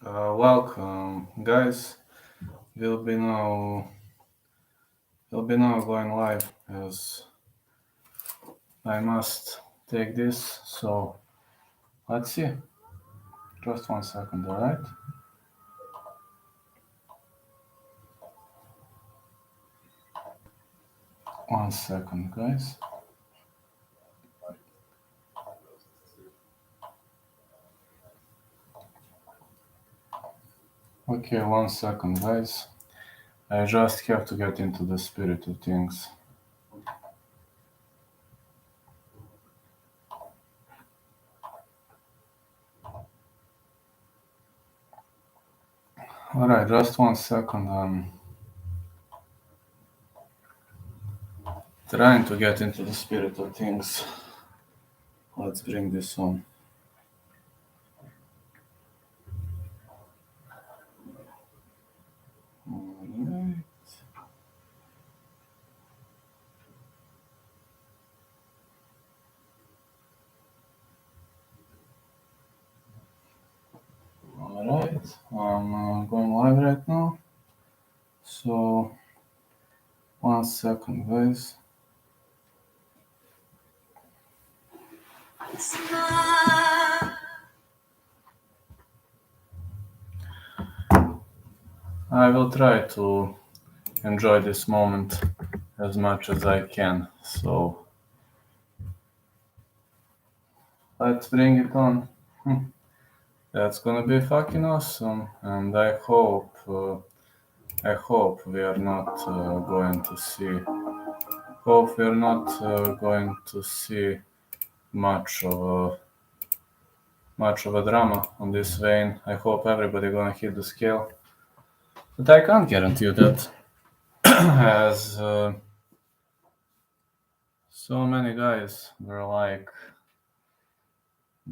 Welcome, guys. We'll be now we'll be now going live as I must take this. So let's see. Just 1 second, all right? One second, guys. Okay, 1 second, guys. I just have to get into the spirit of things. All right, just 1 second. I'm trying to get into the spirit of things. Let's bring this on. Alright. Alright, I'm going live right now. So 1 second, guys. I will try to enjoy this moment as much as I can. So let's bring it on. That's gonna be fucking awesome, and I hope we are not going to see. Hope we are not going to see much of a drama on this vein. I hope everybody gonna hit the scale, but I can't guarantee you that, as so many guys were like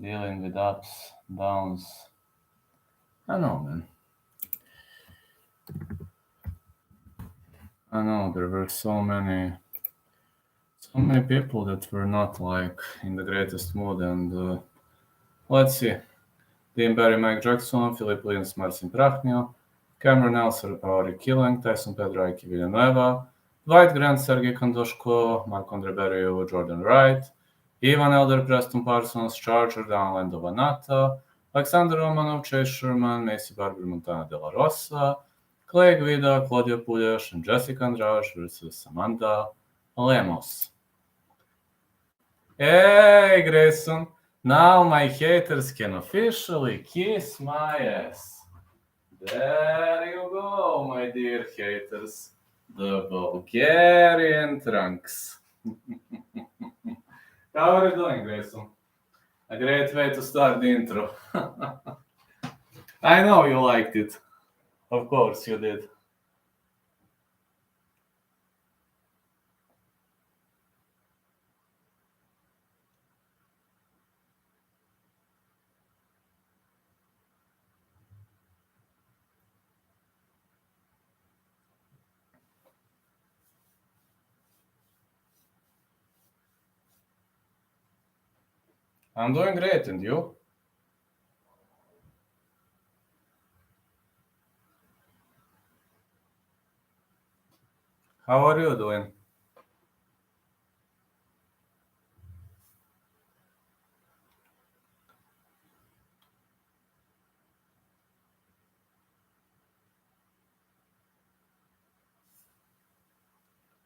dealing with ups, downs. I know, man. I know there were so many people that were not like in the greatest mood, and let's see. Dean Barry, Mike Jackson, Philip Lins, Marcin Prachnio, Cameron Nelson, Rory Killing, Tyson Pedro, Ike Villanueva, Dwight Grant, Sergey Kondoshko, Mark Andre Berrio, Jordan Wright, Ivan Elder, Preston Parsons, Charger, Dan Landovanata, Alexander Romanov, Chase Sherman, Macy Barber, Montana De La Rosa, Clay Guida, Claudia Pulias, and Jessica Andrade versus Samantha Lemos. Hey, Grayson. Now my haters can officially kiss my ass. There you go, my dear haters. The Bulgarian trunks. How are you doing, Grayson? A great way to start the intro. I know you liked it. Of course you did. I'm doing great, and you? How are you doing?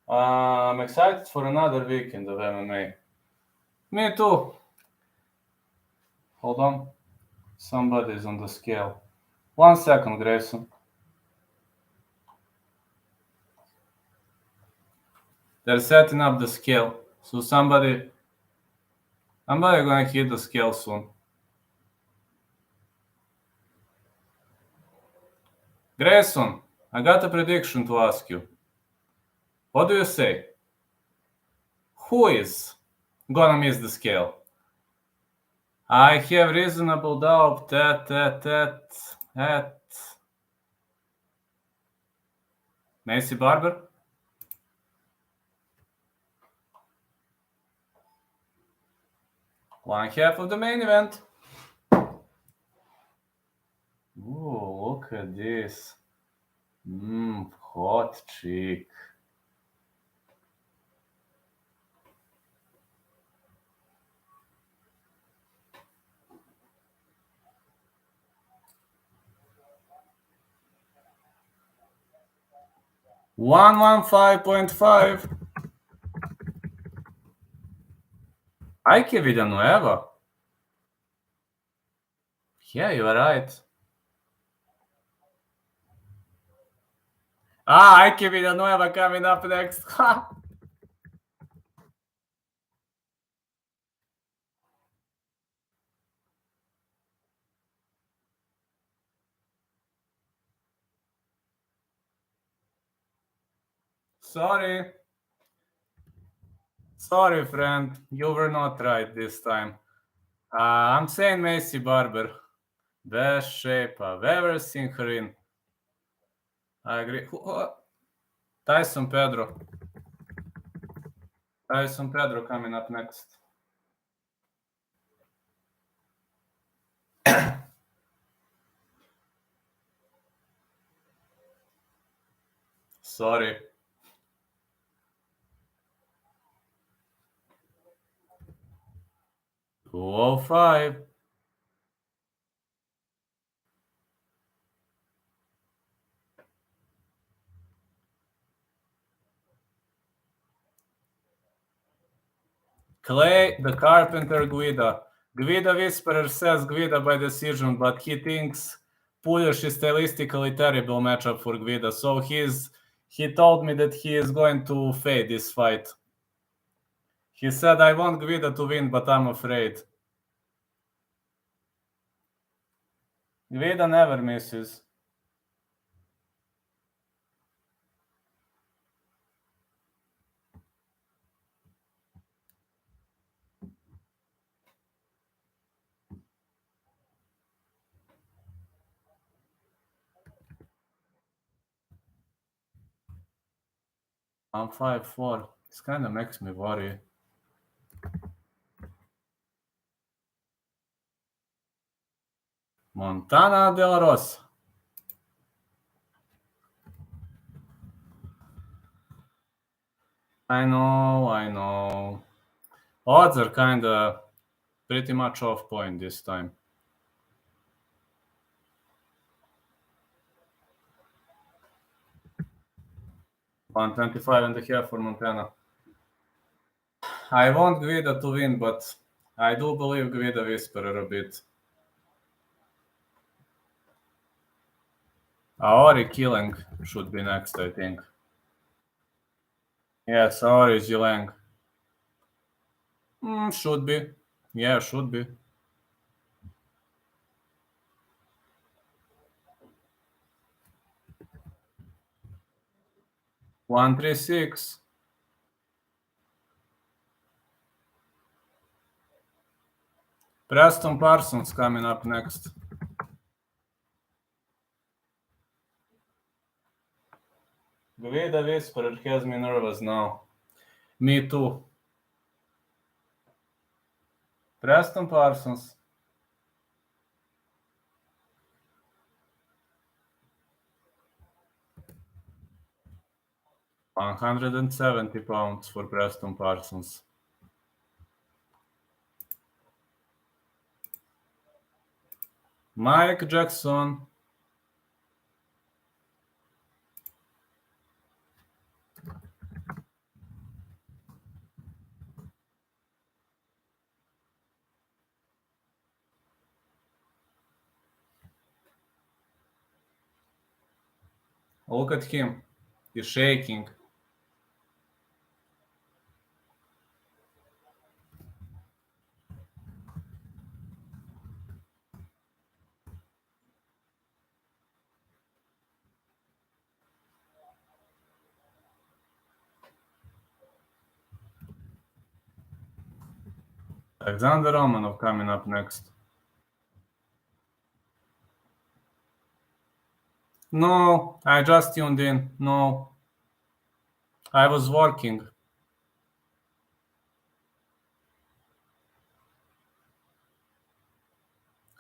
I'm excited for another weekend of MMA. Me too. Hold on. Somebody's on the scale. 1 second, Grayson. They're setting up the scale. So somebody gonna hit the scale soon. Grayson, I got a prediction to ask you. What do you say? Who is gonna miss the scale? I have reasonable doubt that Macy Barber. One half of the main event. Ooh. Look at this. Hot chick. $115.5. Ike Villanueva. Yeah, you are right. Ike Villanueva coming up next. Sorry. Sorry, friend. You were not right this time. I'm saying Macy Barber. Best shape I've ever seen her in. I agree. Tyson Pedro. Tyson Pedro coming up next. Sorry. $205. Clay the Carpenter Guida. Guida Whisperer says Guida by decision, but he thinks Pulish is stylistically terrible matchup for Guida. So he told me that he is going to fade this fight. He said, I want Guida to win, but I'm afraid. Guida never misses. I'm 5'4". This kind of makes me worry. Montana De La Rosa. I know. Odds are kind of pretty much off point this time. $125.5 for Montana. I want Guida to win, but I do believe Guida Whisperer a bit. Aori Killing should be next, I think. Yes, Aori Jilang. Should be. Yeah, should be. $136. Preston Parsons coming up next. Guida Whisperer has me nervous now. Me too. Preston Parsons. £170 for Preston Parsons. Mike Jackson. Look at him. He's shaking. Alexander Romanov coming up next. No, I just tuned in. No. I was working.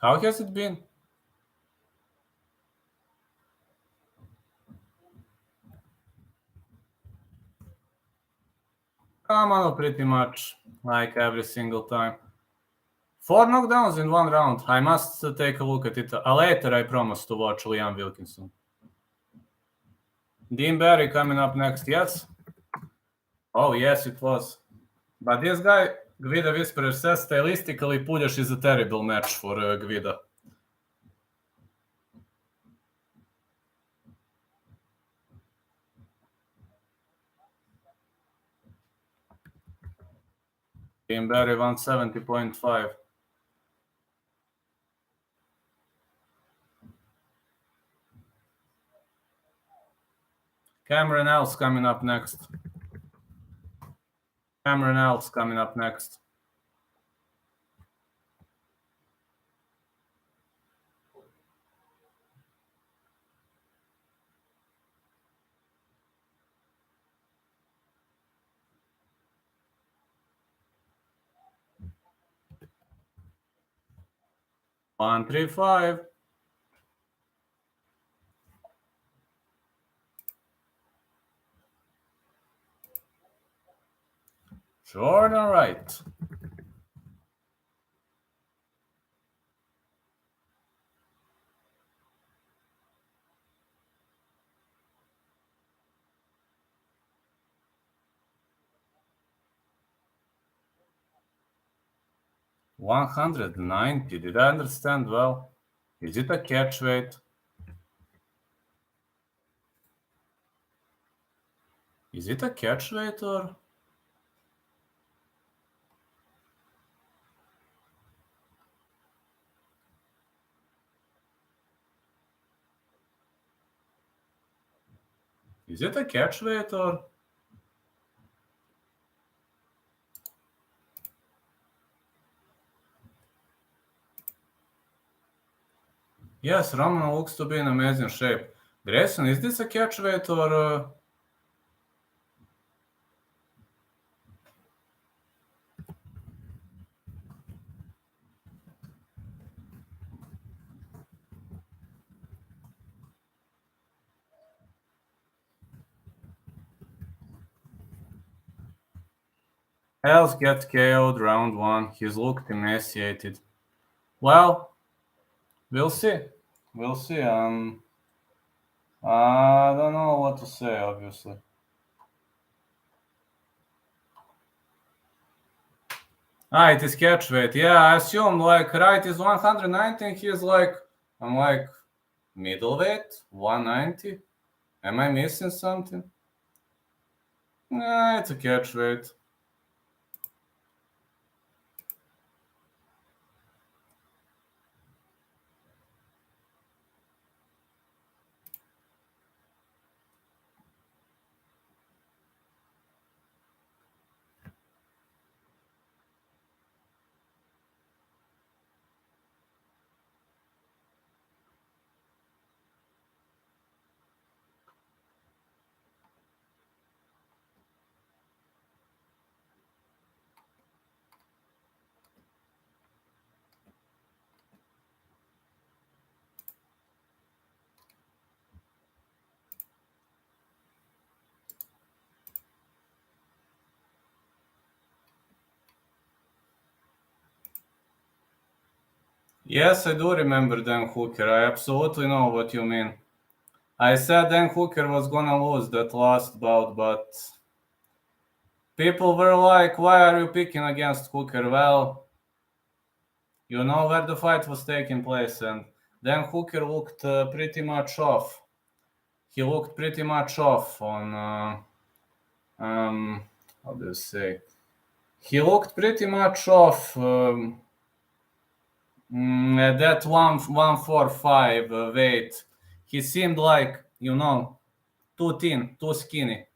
How has it been? Phenomenal, pretty much, like every single time. 4 knockdowns in 1 round. I must take a look at it. Later, I promise to watch Liam Wilkinson. Dean Barry coming up next, yes? Oh, yes, it was. But this guy, Gvida Whisperer says, stylistically, Puljaš is a terrible match for Gvida. Dean Barry 170.5. Cameron Else coming up next. Cameron Else coming up next. One, 3, 5. Jordan Wright. $190. Did I understand well? Is it a catch weight? Is it a catch weight or? Is it a catch weight or? Yes, Roman looks to be in amazing shape. Grayson, is this a catch weight or? Else get KO'd round 1. He's looked emaciated. Well, we'll see. We'll see. I don't know what to say, obviously. It is catch weight. Yeah, I assume like Wright is 190. He's like, I'm like middleweight, 190. Am I missing something? It's a catch weight. Yes, I do remember Dan Hooker. I absolutely know what you mean. I said Dan Hooker was gonna lose that last bout, but people were like, why are you picking against Hooker? Well, you know where the fight was taking place, and Dan Hooker looked pretty much off. He looked pretty much off on, how do you say? He looked pretty much off at that 145 weight. He seemed like, too thin, too skinny.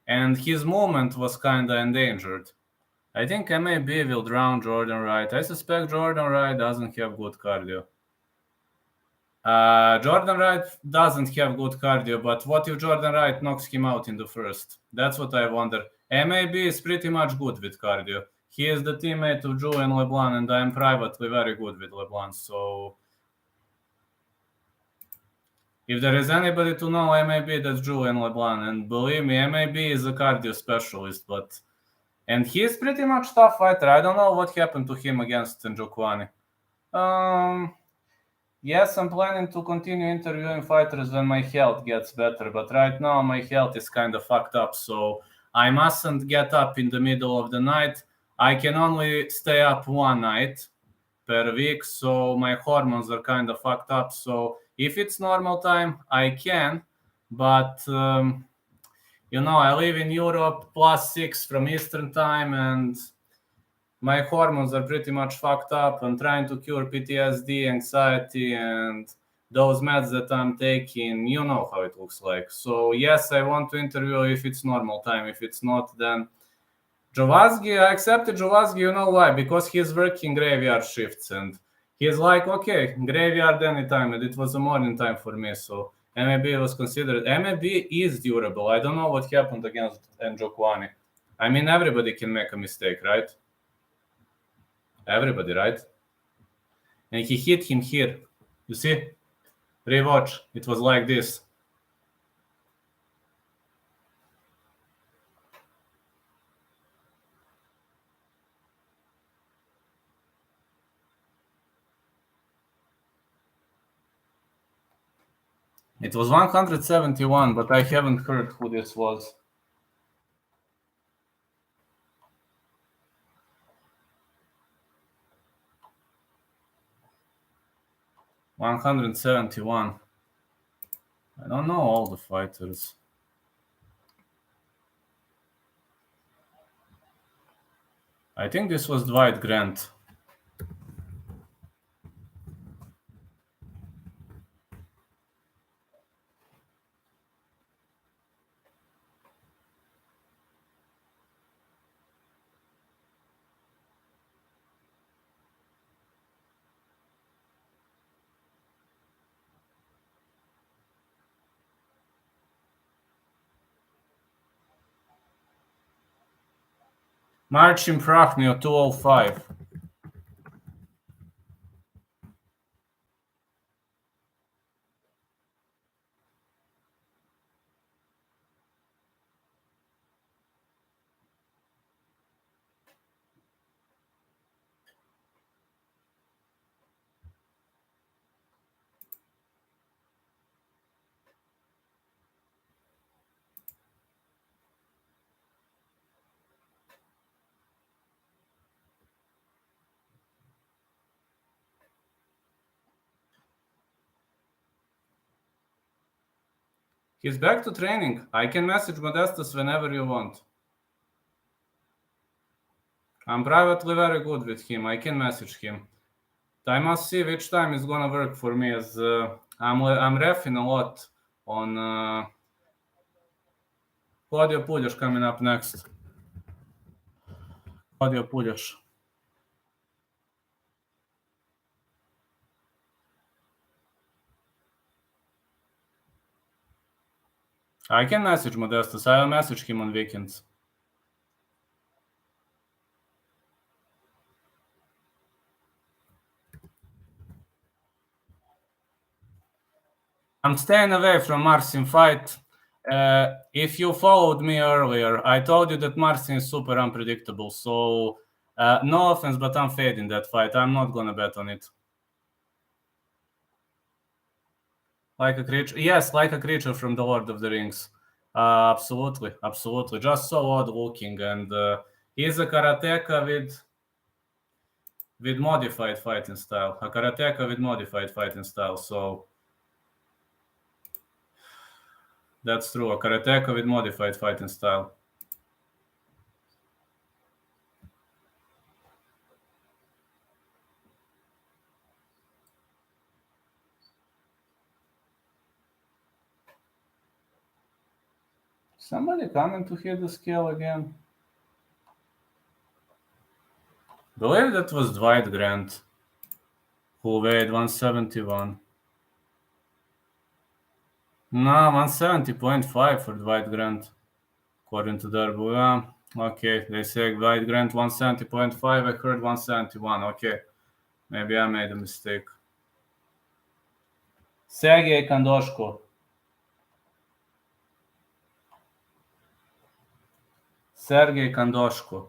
And his movement was kind of endangered. I think MAB will drown Jordan Wright. I suspect Jordan Wright doesn't have good cardio. Jordan Wright doesn't have good cardio, but what if Jordan Wright knocks him out in the first? That's what I wonder. MAB is pretty much good with cardio. He is the teammate of Julian LeBlanc, and I am privately very good with LeBlanc, so If there is anybody to know MAB, that's Julian LeBlanc. And believe me, MAB is a cardio specialist, and he is pretty much tough fighter. I don't know what happened to him against Njokuani. Yes, I'm planning to continue interviewing fighters when my health gets better, but right now my health is kind of fucked up, so I mustn't get up in the middle of the night. I can only stay up one night per week, so my hormones are kind of fucked up. So if it's normal time, I can, but I live in Europe, +6 from Eastern time, and my hormones are pretty much fucked up. I'm trying to cure PTSD, anxiety, and those meds that I'm taking, you know how it looks like. So yes, I want to interview if it's normal time. If it's not, then Jovazgi, I accepted Jovazgi, you know why? Because he's working graveyard shifts, and he's like, okay, graveyard anytime, and it was a morning time for me, so MAB was considered. MAB is durable. I don't know what happened against Njokuani. I mean, everybody can make a mistake, right? Everybody, right? And he hit him here. You see? Rewatch. It was like this. It was 171, but I haven't heard who this was. $171. I don't know all the fighters. I think this was Dwight Grant. Marcin Prachnio, 205. He's back to training. I can message Modestus whenever you want. I'm privately very good with him. I can message him. I must see which time is gonna work for me, as I'm reffing a lot on Claudio Pulish coming up next. Claudio Pulish. I can message Modestus. I'll message him on weekends. I'm staying away from Marcin fight. If you followed me earlier, I told you that Marcin is super unpredictable. So no offense, but I'm fading that fight. I'm not gonna bet on it. Like a creature, yes, like a creature from the Lord of the Rings. Absolutely, absolutely. Just so odd looking, and he's a karateka with modified fighting style. A karateka with modified fighting style. So that's true. A karateka with modified fighting style. Somebody coming to hit the scale again? Believe that was Dwight Grant, who weighed 171. No, 170.5 for Dwight Grant, according to Darbu. Okay, they say Dwight Grant 170.5. I heard 171. Okay, maybe I made a mistake. Sergey Kandoshko. Sergey Kandoshko.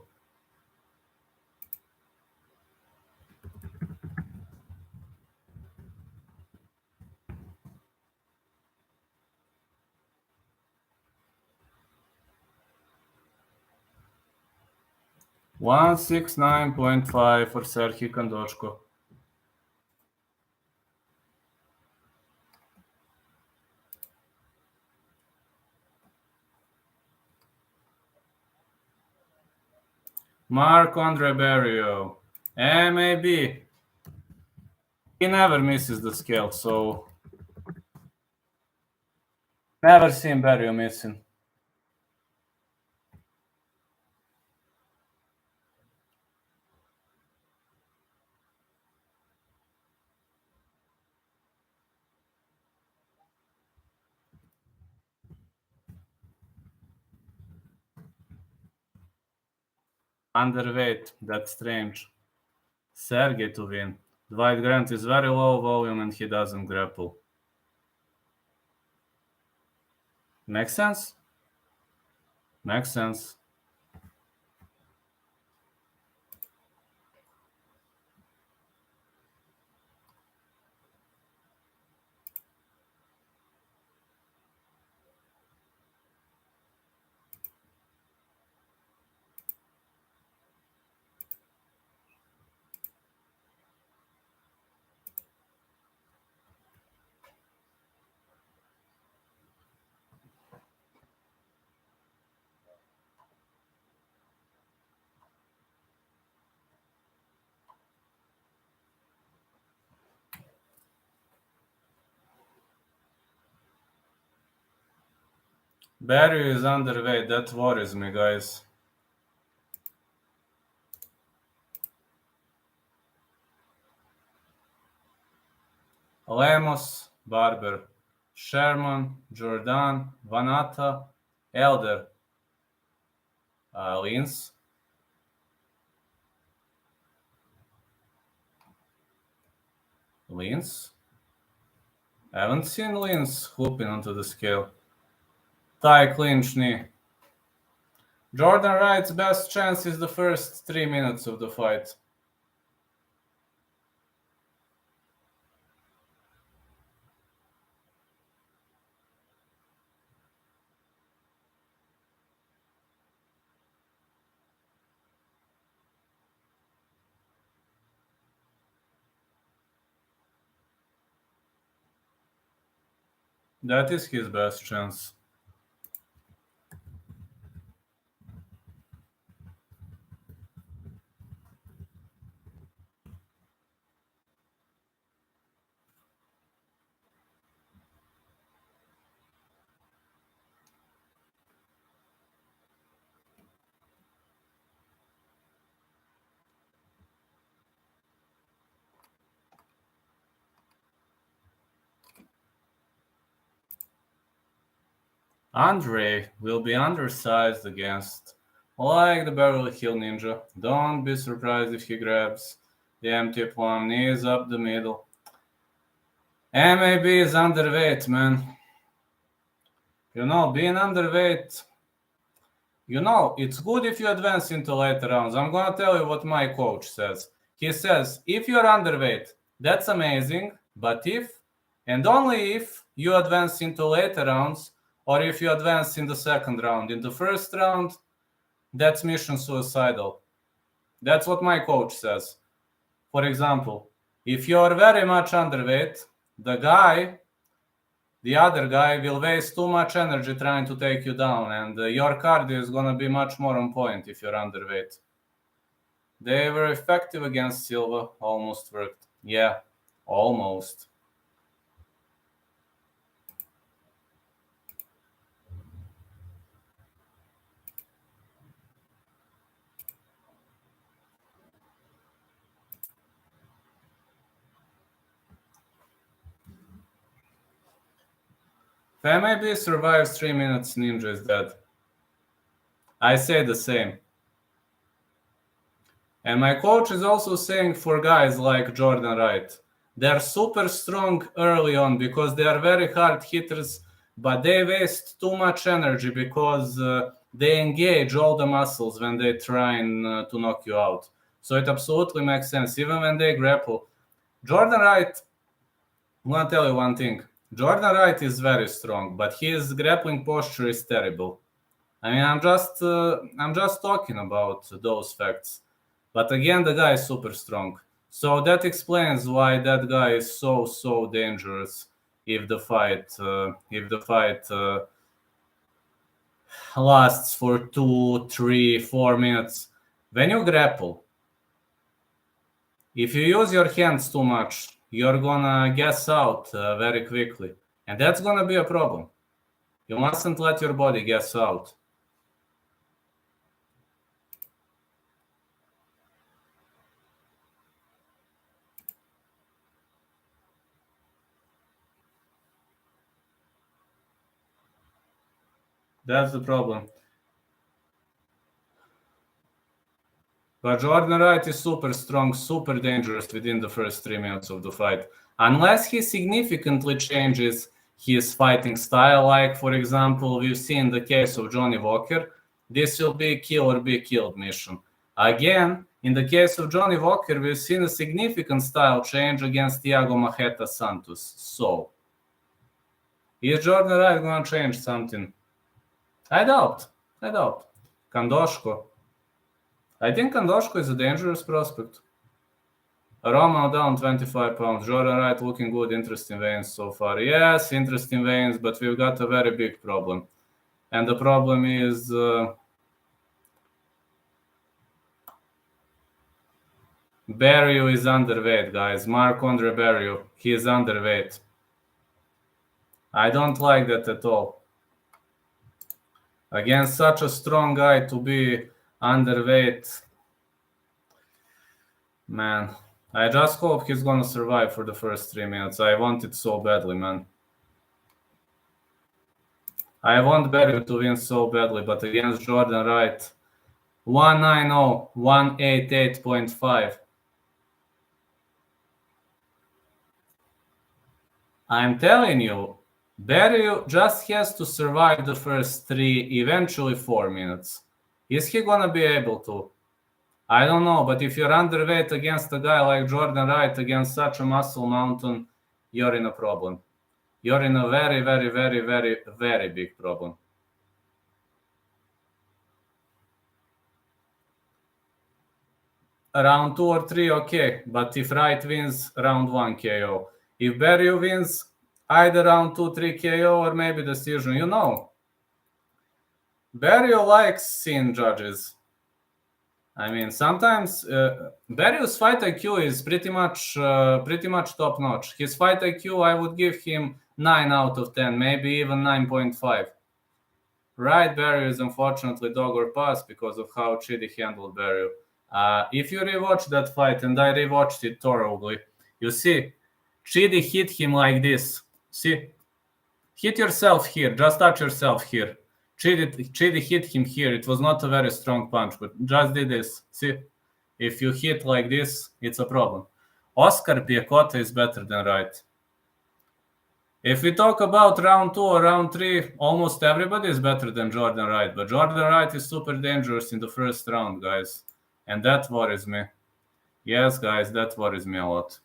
$169.5 for Sergey Kandoshko. Marc-Andre Barrio. MAB. He never misses the scale, so never seen Barrio missing. Underweight, that's strange. Sergey to win. Dwight Grant is very low volume and he doesn't grapple. Makes sense? Makes sense. Barrio is underweight. That worries me, guys. Lemos, Barber, Sherman, Jordan, Vanata, Elder, Lins. Lins? I haven't seen Lins hooping onto the scale. Tie clinch knee. Jordan Wright's best chance is the first 3 minutes of the fight. That is his best chance. Andrade will be undersized against, like the Beverly Hill Ninja. Don't be surprised if he grabs the empty palm knees up the middle. MAB is underweight, man. You know, being underweight, you know, it's good if you advance into later rounds. I'm gonna tell you what my coach says. He says, if you're underweight, that's amazing, but if, and only if, you advance into later rounds, or if you advance in the second round. In the first round, that's mission suicidal. That's what my coach says. For example, if you're very much underweight, the other guy will waste too much energy trying to take you down, and your cardio is going to be much more on point if you're underweight. They were effective against Silva. Almost worked. Yeah, almost. If MAB survives 3 minutes, Ninja is dead. I say the same. And my coach is also saying for guys like Jordan Wright, They're super strong early on because they are very hard hitters, but they waste too much energy because they engage all the muscles when they're trying to knock you out. So it absolutely makes sense. Even when they grapple. Jordan Wright, I want to tell you one thing. Jordan Wright is very strong, but his grappling posture is terrible. I mean, I'm just talking about those facts. But again, the guy is super strong. So that explains why that guy is so dangerous if the fight lasts for 2, 3, 4 minutes. When you grapple, if you use your hands too much, you're gonna gas out very quickly, and that's gonna be a problem. You mustn't let your body gas out. That's the problem. But Jordan Wright is super strong, super dangerous within the first 3 minutes of the fight. Unless he significantly changes his fighting style, like, for example, we've seen the case of Johnny Walker, this will be kill or be killed mission. Again, in the case of Johnny Walker, we've seen a significant style change against Thiago Marreta Santos. So, is Jordan Wright going to change something? I doubt. Kandoshko. I think Kandoshko is a dangerous prospect. Roman down 25 pounds. Jordan Wright looking good. Interesting veins so far. Yes, interesting veins, but we've got a very big problem. And the problem is Barrio is underweight, guys. Marc-Andre Barrio. He is underweight. I don't like that at all. Against such a strong guy to be underweight, man. I just hope he's gonna survive for the first 3 minutes. I want it so badly, man. I want Barrio to win so badly, but against Jordan Wright, 190, 188.5. I'm telling you, Barrio just has to survive the first 3, eventually 4 minutes. Is he gonna be able to? I don't know, but if you're underweight against a guy like Jordan Wright, against such a muscle mountain, you're in a problem. You're in a very, very, very, very, very big problem. Round 2 or 3, okay, but if Wright wins, round 1 KO. If Barrio wins, either round 2, 3 KO or maybe decision. You know, Barrio likes seeing judges. I mean, sometimes Barrio's fight IQ is pretty much top notch. His fight IQ, I would give him 9 out of 10, maybe even 9.5. Right, Barrio is unfortunately dog or pass because of how Chidi handled Barrio. If you rewatch that fight, and I rewatched it thoroughly, you see, Chidi hit him like this. See? Hit yourself here. Just touch yourself here. Chidi hit him here. It was not a very strong punch, but just did this. See? If you hit like this, it's a problem. Oscar Piecota is better than Wright. If we talk about round 2 or round 3, almost everybody is better than Jordan Wright. But Jordan Wright is super dangerous in the first round, guys. And that worries me. Yes, guys, that worries me a lot.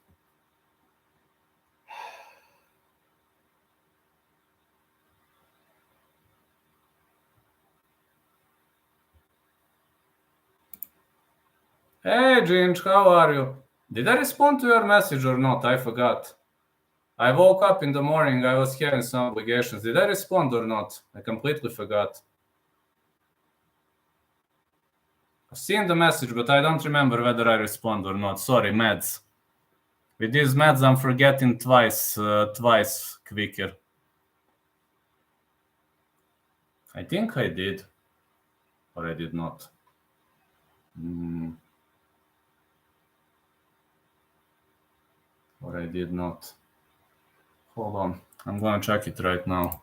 Hey, Ginge, how are you? Did I respond to your message or not? I forgot. I woke up in the morning. I was having some obligations. Did I respond or not? I completely forgot. I've seen the message, but I don't remember whether I respond or not. Sorry, meds. With these meds, I'm forgetting twice quicker. I think I did. Or I did not. Or I did not. Hold on. I'm going to check it right now.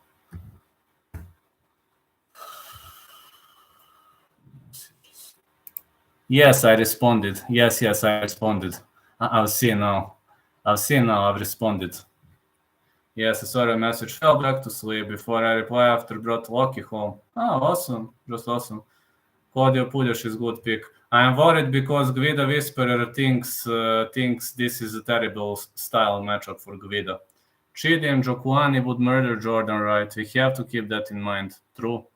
Yes, I responded. Yes, I responded. I'll see now. I've seen now, I've responded. Yes, I saw a message. Fell back to sleep before I reply after brought Loki home. Oh, awesome. Just awesome. Claudio Pulish is good pick. I am worried because Guida Whisperer thinks this is a terrible style matchup for Guida. Chidi and Jokuani would murder Jordan Wright. We have to keep that in mind. True.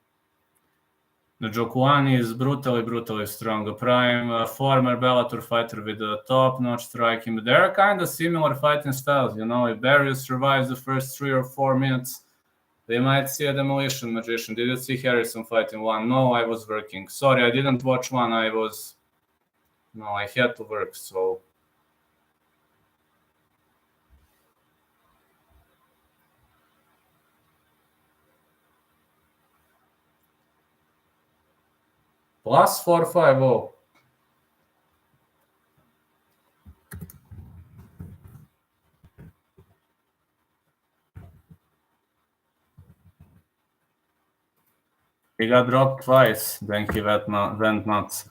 The Jokuani is brutally strong. A prime former Bellator fighter with a top-notch striking. But they're kind of similar fighting styles. If Barrios survives the first 3 or 4 minutes, they might see a demolition magician. Did you see Harrison fighting one? No, I was working. Sorry, I didn't watch one. I had to work, so. Plus 450. He got dropped twice, then he went nuts.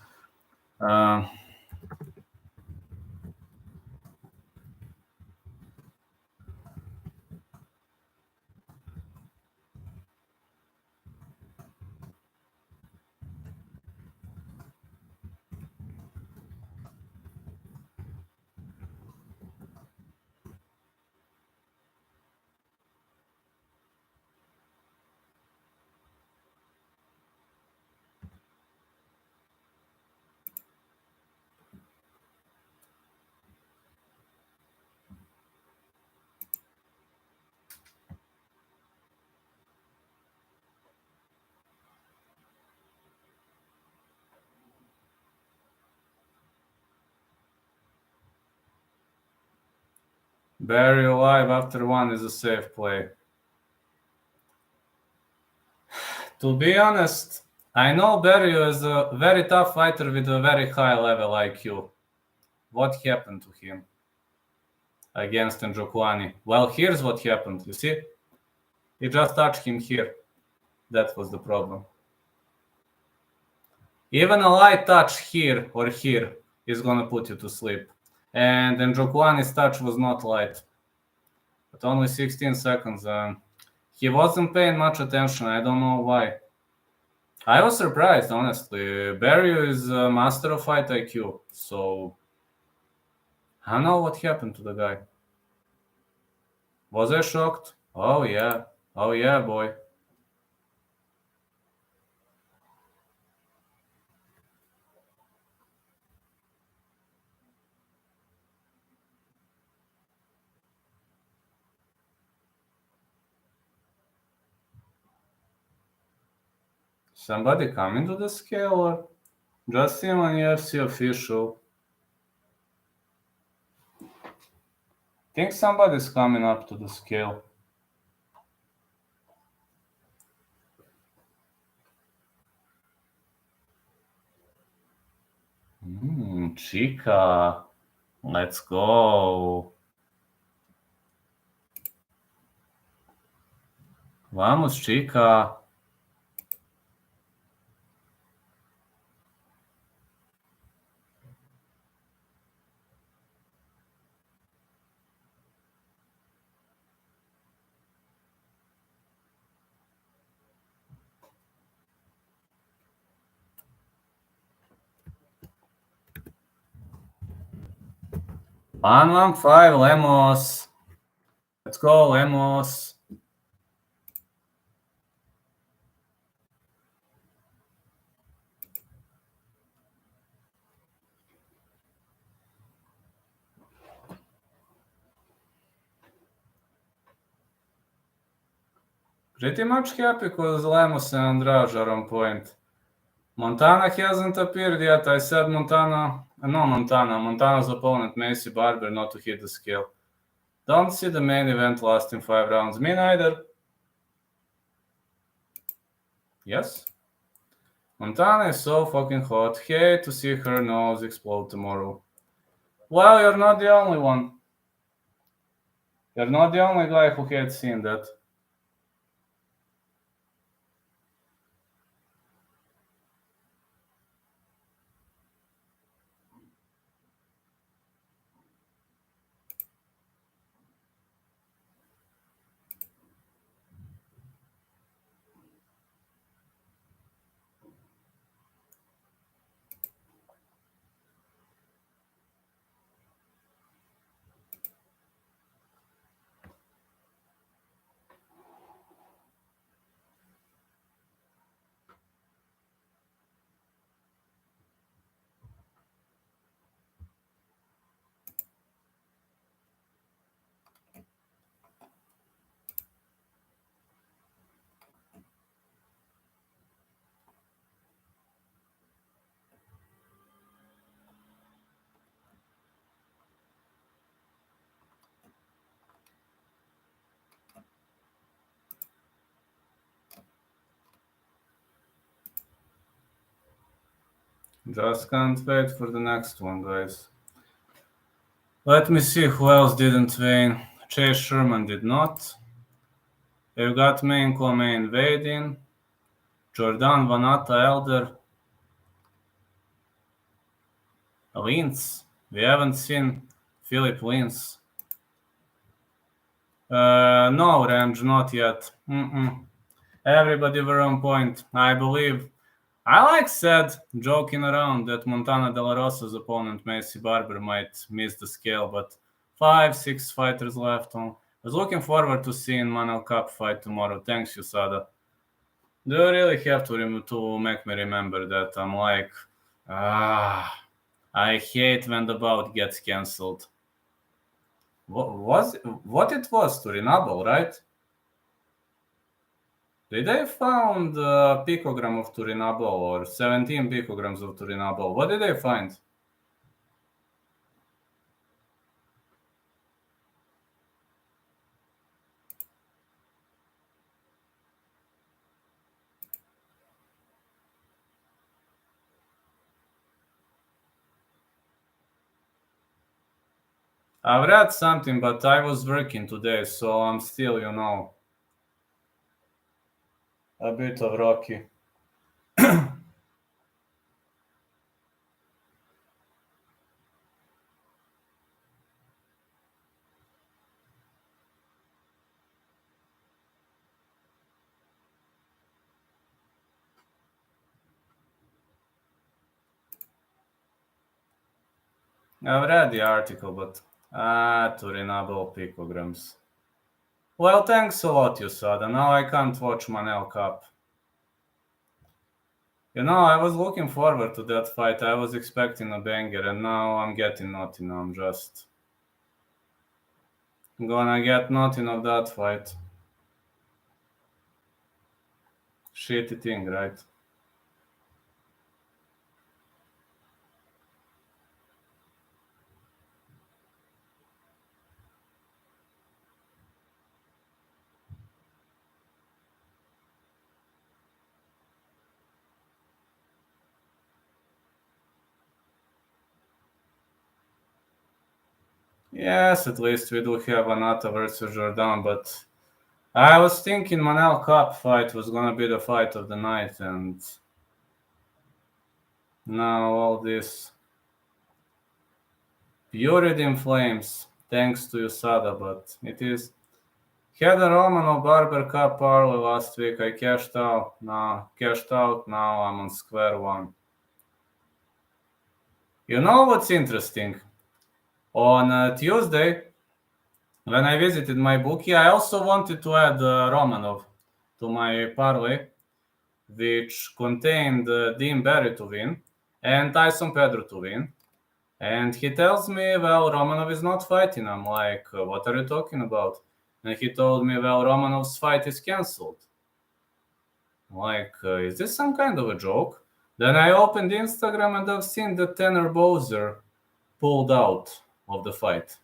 Barry alive after one is a safe play. To be honest, I know Barry is a very tough fighter with a very high level IQ. What happened to him against Njokuani? Well, here's what happened. You see? He just touched him here. That was the problem. Even a light touch here or here is gonna put you to sleep. And Njokuani's touch was not light. But only 16 seconds. He wasn't paying much attention. I don't know why. I was surprised, honestly. Barry is a master of fight IQ, so I don't know what happened to the guy. Was I shocked? Oh yeah, boy. Somebody coming to the scale or just him on UFC official? Think somebody's coming up to the scale. Chica. Let's go. Vamos, Chica. One five, Lemos. Let's go, Lemos. Pretty much happy because Lemos and Andrade are on point. Montana hasn't appeared yet. I said Montana's opponent, Macy Barber, not to hit the scale. Don't see the main event lasting 5 rounds. Me neither. Yes? Montana is so fucking hot. Hate to see her nose explode tomorrow. Well, you're not the only one. You're not the only guy who hates seeing that. Just can't wait for the next one, guys. Let me see who else didn't win. Chase Sherman did not. We've got main co-main Vadin, Jordan Vanata Elder, Linz. We haven't seen Philip Linz. No, Range, not yet. Everybody were on point. I believe. I like said, joking around that Montana De La Rosa's opponent, Macy Barber, might miss the scale, but 5-6 fighters left on. I was looking forward to seeing Manel Cup fight tomorrow. Thanks, Yusada. Do you really have to make me remember that? I'm like, I hate when the bout gets cancelled. What it was? Turinabol, right? Did they found a picogram of Turinabol or 17 picograms of Turinabol? What did they find? I've read something, but I was working today, so I'm still, a bit of rocky. I've read the article, but Turinabol picograms. Well, thanks a lot, Yusada. Now I can't watch Manel Cup. I was looking forward to that fight. I was expecting a banger, and now I'm getting nothing. I'm just gonna get nothing of that fight. Shitty thing, right? Yes, at least we do have Anata versus Jordan, but I was thinking Manel Cup fight was gonna be the fight of the night, and now all this buried in flames, thanks to USADA, but it is. Had a Romanov Barber Cup parlay last week. I cashed out. Now I'm on square one. You know what's interesting? On Tuesday, when I visited my bookie, I also wanted to add Romanov to my parlay, which contained Dean Barry to win and Tyson Pedro to win. And he tells me, well, Romanov is not fighting. I'm like, what are you talking about? And he told me, well, Romanov's fight is cancelled. I'm like, is this some kind of a joke? Then I opened Instagram and I've seen that Tanner Bowser pulled out of the fight.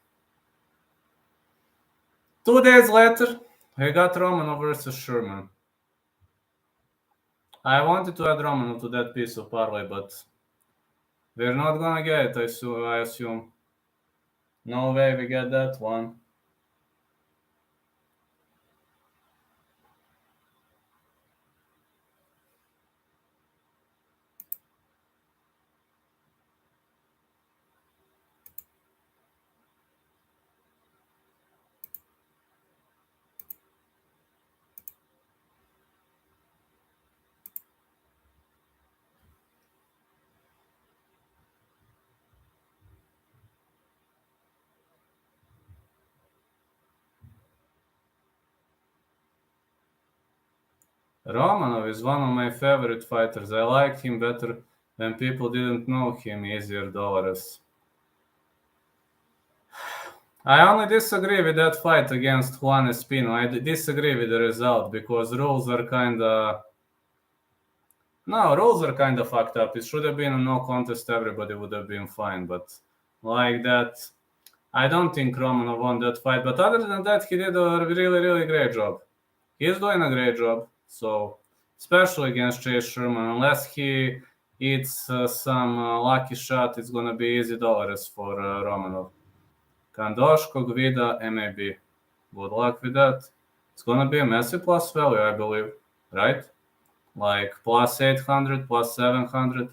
2 days later, I got Romanov versus Sherman. I wanted to add Romanov to that piece of parlay, but we're not gonna get it, I assume. No way we get that one. Romanov is one of my favorite fighters. I liked him better when people didn't know him. Easier dollars. I only disagree with that fight against Juan Espino. I disagree with the result because rules are kinda fucked up. It should have been a no contest. Everybody would have been fine. But like that, I don't think Romanov won that fight. But other than that, he did a really, really great job. He's doing a great job. So, especially against Chase Sherman, unless he It's some lucky shot. It's gonna be easy dollars for Romanov. Kandoshko, Gvida, MAB. Good luck with that. It's gonna be a massive plus value, I believe, right? Like plus 800, plus 700.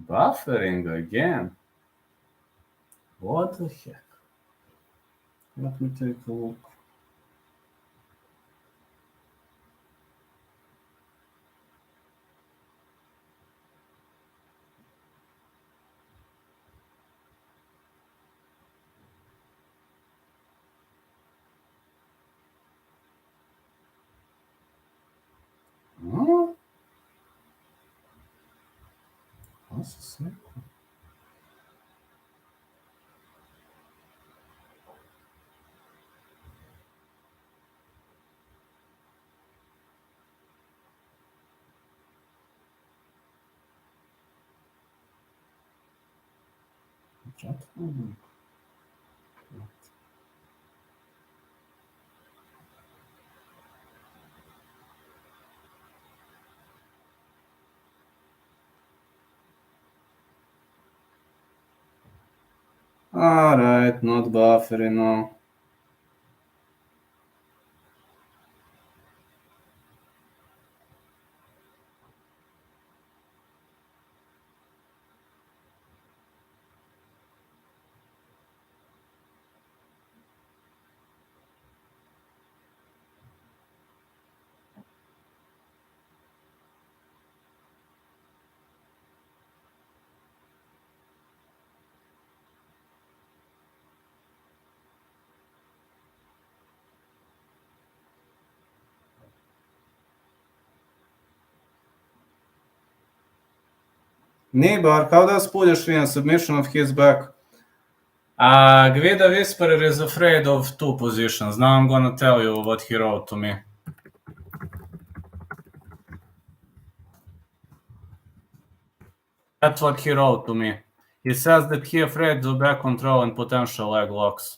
Buffering again. What the heck? Let me take a look. Huh? What's this? Alright, not buffering now. Nibar, how does Pulish win? Submission of his back. Gvida Whisperer is afraid of two positions. Now I'm gonna tell you what he wrote to me. That's what he wrote to me. He says that he afraid of back control and potential leg locks.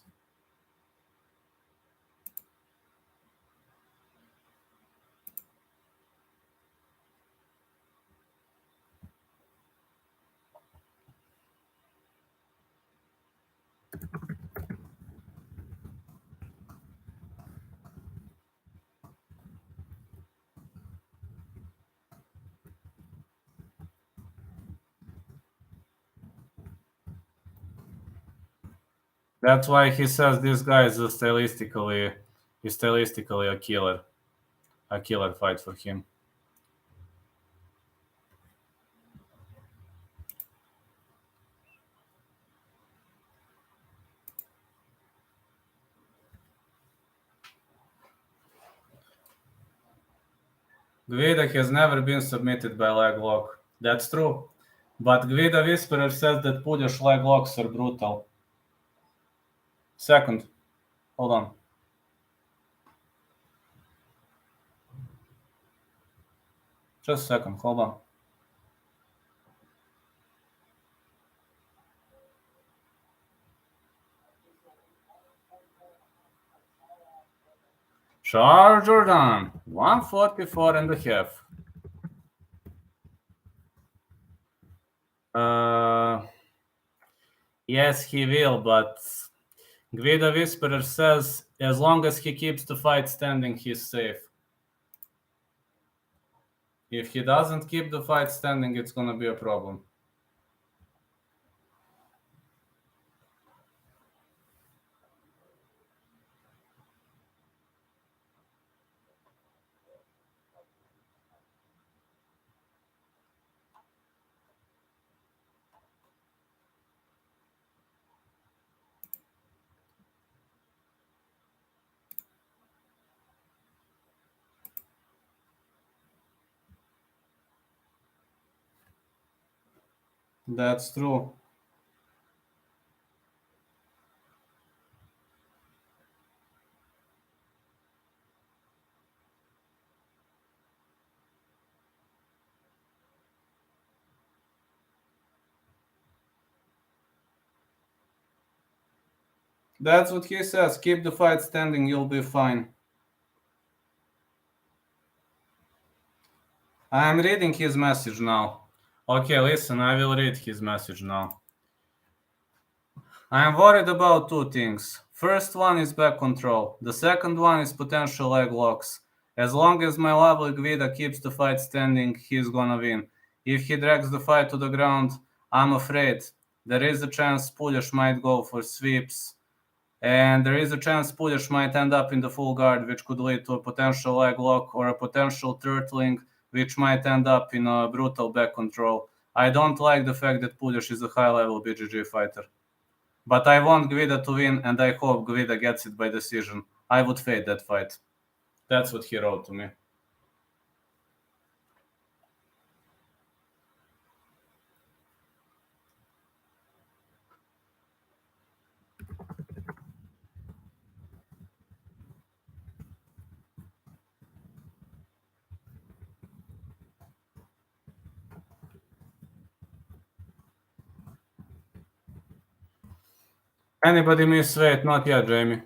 That's why he says this guy is stylistically a killer fight for him. Gvida has never been submitted by leg lock. That's true. But Gvida Whisperer says that Pulish leg locks are brutal. Second. Hold on. Just a second. Hold on. Charles Jordan, 144 and a half. Yes, he will, but Gvida Whisperer says as long as he keeps the fight standing, he's safe. If he doesn't keep the fight standing, it's gonna be a problem. That's true. That's what he says. Keep the fight standing, you'll be fine. I'm reading his message now. Okay, listen, I will read his message now. I am worried about two things. First one is back control. The second one is potential leg locks. As long as my lovely Guida keeps the fight standing, he's gonna win. If he drags the fight to the ground, I'm afraid there is a chance Pulish might go for sweeps, and there is a chance Pulish might end up in the full guard, which could lead to a potential leg lock or a potential turtling, which might end up in a brutal back control. I don't like the fact that Pulish is a high-level BJJ fighter. But I want Guida to win, and I hope Guida gets it by decision. I would fade that fight. That's what he wrote to me. Anybody miss weight? Not yet, Jamie.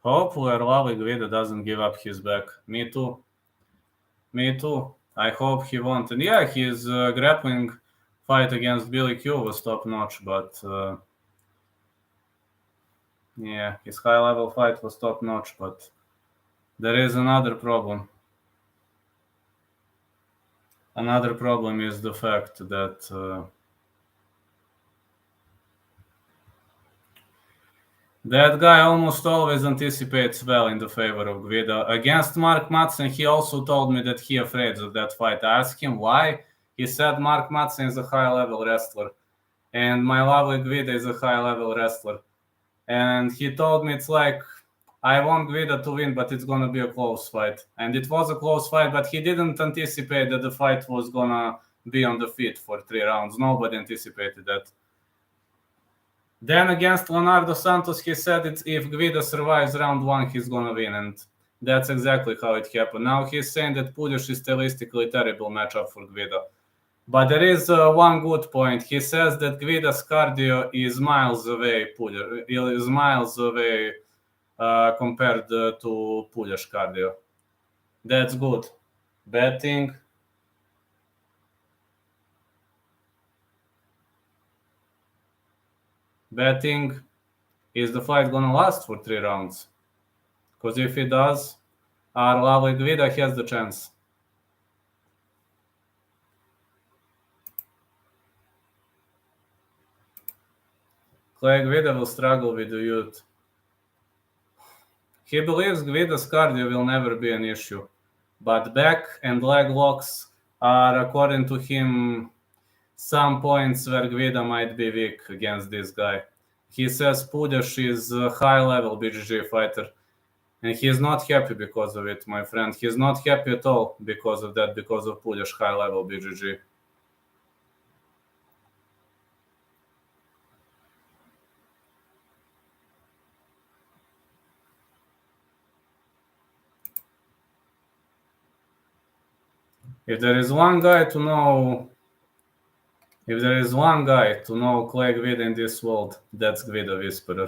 Hopefully, our lovely Guida doesn't give up his back. Me too. Me too. I hope he won't. And yeah, his grappling fight against Billy Q was top notch, but yeah, his high level fight was top notch, but there is another problem. Another problem is the fact that that guy almost always anticipates well in the favor of Guida. Against Mark Madsen, he also told me that he afraid of that fight. I asked him why. He said Mark Madsen is a high-level wrestler, and my lovely Guida is a high-level wrestler. And he told me it's like, I want Guida to win, but it's going to be a close fight. And it was a close fight, but he didn't anticipate that the fight was going to be on the feet for 3 rounds. Nobody anticipated that. Then against Leonardo Santos, he said if Guida survives round 1, he's going to win. And that's exactly how it happened. Now he's saying that Pulish is stylistically a terrible matchup for Guida. But there is one good point. He says that Guida's cardio is miles away, is miles away compared to Pulish cardio. That's good. Betting. Betting, is the fight gonna last for 3 rounds? Because if it does, our lovely Guida has the chance. Clay Guida will struggle with the youth. He believes Guida's cardio will never be an issue, but back and leg locks are, according to him, some points where Guida might be weak against this guy. He says Pulish is a high-level BJJ fighter, and he's not happy because of it, my friend. He's not happy at all because of that, because of Pulish high-level BJJ. If there is one guy to know Clay Guida in this world, that's Guida Whisperer.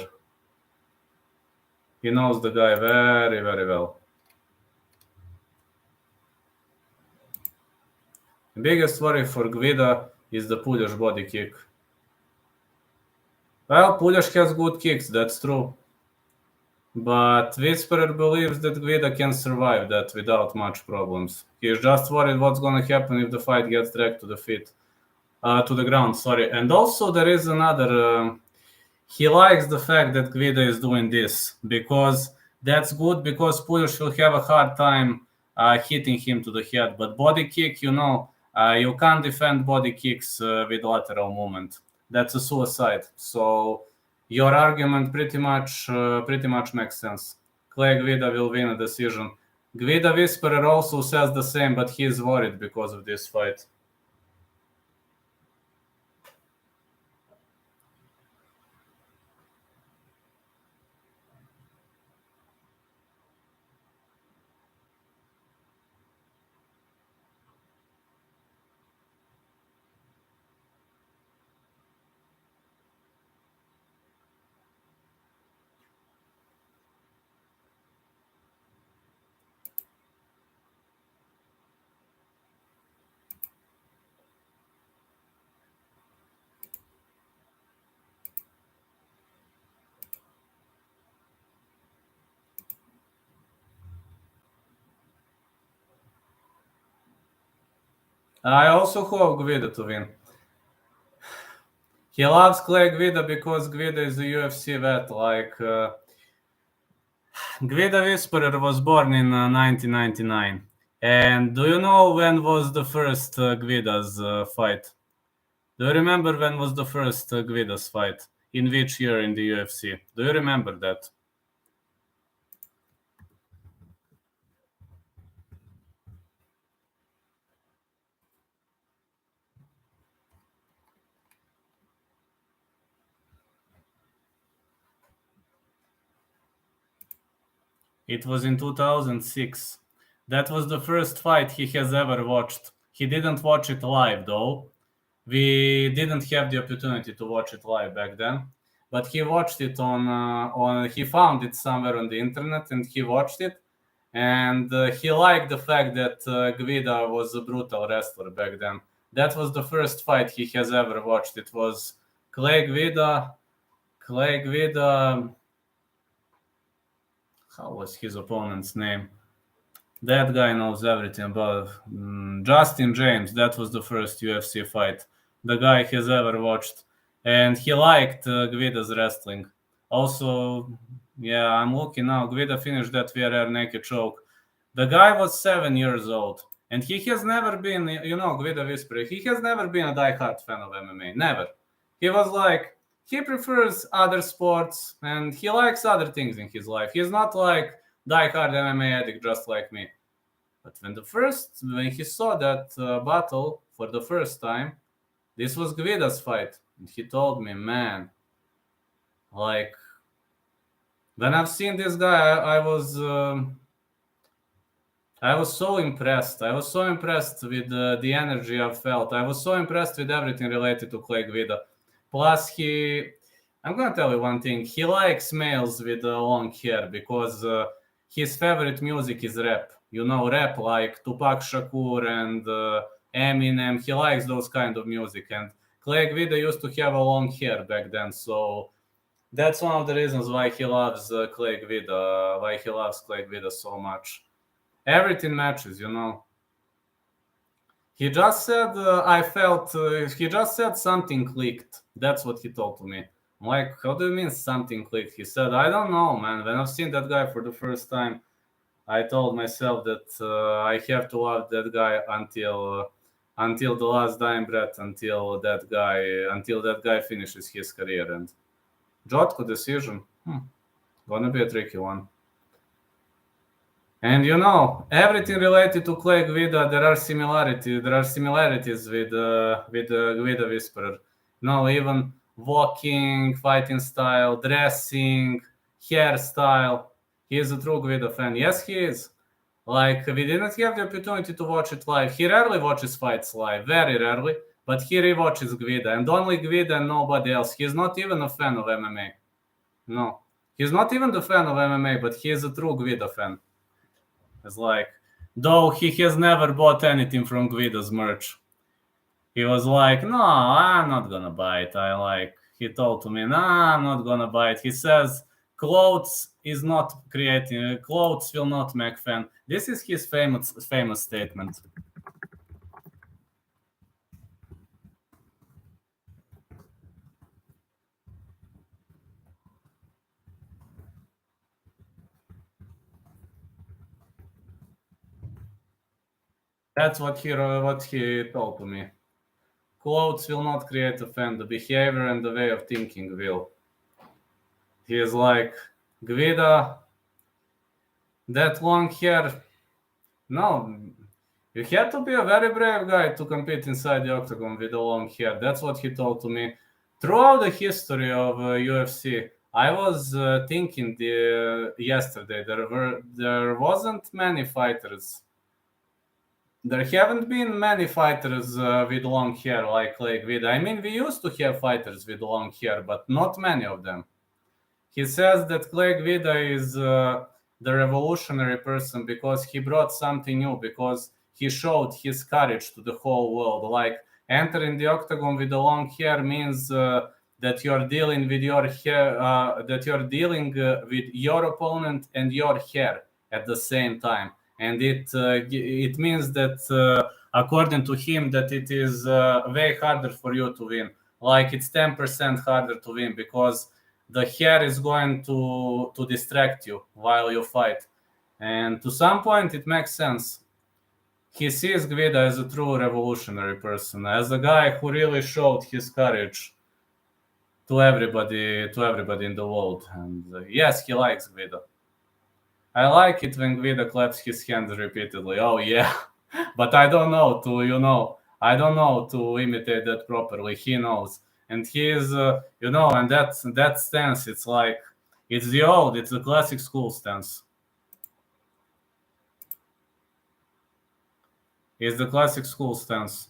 He knows the guy very, very well. The biggest worry for Guida is the Pulish body kick. Well, Pulish has good kicks, that's true. But Whisperer believes that Guida can survive that without much problems. He's just worried what's going to happen if the fight gets dragged to the ground. And also there is another. He likes the fact that Guida is doing this because that's good, because Pulish will have a hard time hitting him to the head. But body kick, You can't defend body kicks with lateral movement. That's a suicide. So your argument pretty much makes sense. Clay Guida will win a decision. Guida Whisperer also says the same, but he is worried because of this fight. I also hope Guida to win. He loves Clay Guida because Guida is a UFC vet. Guida Whisperer was born in 1999. And do you know when was the first Guida's fight? Do you remember when was the first Guida's fight? In which year in the UFC? Do you remember that? It was in 2006. That was the first fight he has ever watched. He didn't watch it live though. We didn't have the opportunity to watch it live back then, but he watched it on he found it somewhere on the internet and he watched it, and he liked the fact that Guida was a brutal wrestler back then. That was the first fight he has ever watched. It was Clay Guida. How was his opponent's name? That guy knows everything about Justin James. That was the first UFC fight the guy has ever watched, and he liked Guida's wrestling. Also, yeah, I'm looking now. Guida finished that VRR naked choke. The guy was 7 years old, and he has never been, Guida Whisperer. He has never been a diehard fan of MMA. Never. He was like, he prefers other sports and he likes other things in his life. He's not like diehard MMA addict just like me. But when he saw that battle for the first time, this was Guida's fight, and he told me, man, like when I've seen this guy, I was so impressed. I was so impressed with the energy I felt. I was so impressed with everything related to Clay Guida. Plus, I'm gonna tell you one thing. He likes males with long hair because his favorite music is rap. Rap like Tupac Shakur and Eminem. He likes those kind of music. And Clay Guida used to have a long hair back then, so that's one of the reasons why he loves Clay Guida. Why he loves Clay Guida so much. Everything matches. He just said, he just said something clicked. That's what he told to me. I'm like, how do you mean something clicked? He said, I don't know, man. When I've seen that guy for the first time, I told myself that I have to love that guy until the last dying breath, until that guy finishes his career. And Jotko decision, gonna be a tricky one. And everything related to Clay Guida, there are similarities with Guida Whisperer. Even walking, fighting style, dressing, hairstyle. He is a true Guida fan. Yes, he is. Like, we didn't have the opportunity to watch it live. He rarely watches fights live, very rarely, but he rewatches Guida, and only Guida and nobody else. He's not even a fan of MMA. No. He's not even the fan of MMA, but he is a true Guida fan. It's like, though he has never bought anything from Guida's merch. He was like, no, I'm not gonna buy it. He told to me, no, I'm not gonna buy it. He says, clothes will not make fan. This is his famous statement. That's what he told to me. Clothes will not create a fan. The behavior and the way of thinking will. He is like, Guida, that long hair. No, you had to be a very brave guy to compete inside the octagon with the long hair. That's what he told to me. Throughout the history of UFC, I was thinking yesterday there wasn't many fighters. There haven't been many fighters with long hair like Clay Guida. I mean, we used to have fighters with long hair, but not many of them. He says that Clay Guida is the revolutionary person because he brought something new, because he showed his courage to the whole world. Like entering the octagon with the long hair means that you're dealing with your hair, that you're dealing with your opponent and your hair at the same time, and it means that according to him that it is way harder for you to win. Like it's 10% harder to win because the hair is going to distract you while you fight. And to some point, it makes sense. He sees Guida as a true revolutionary person, as a guy who really showed his courage to everybody in the world. And yes, he likes Guida. I like it when Guida claps his hands repeatedly. Oh yeah, but I don't know I don't know to imitate that properly. He knows, and he is, and that stance. It's like it's the classic school stance. It's the classic school stance.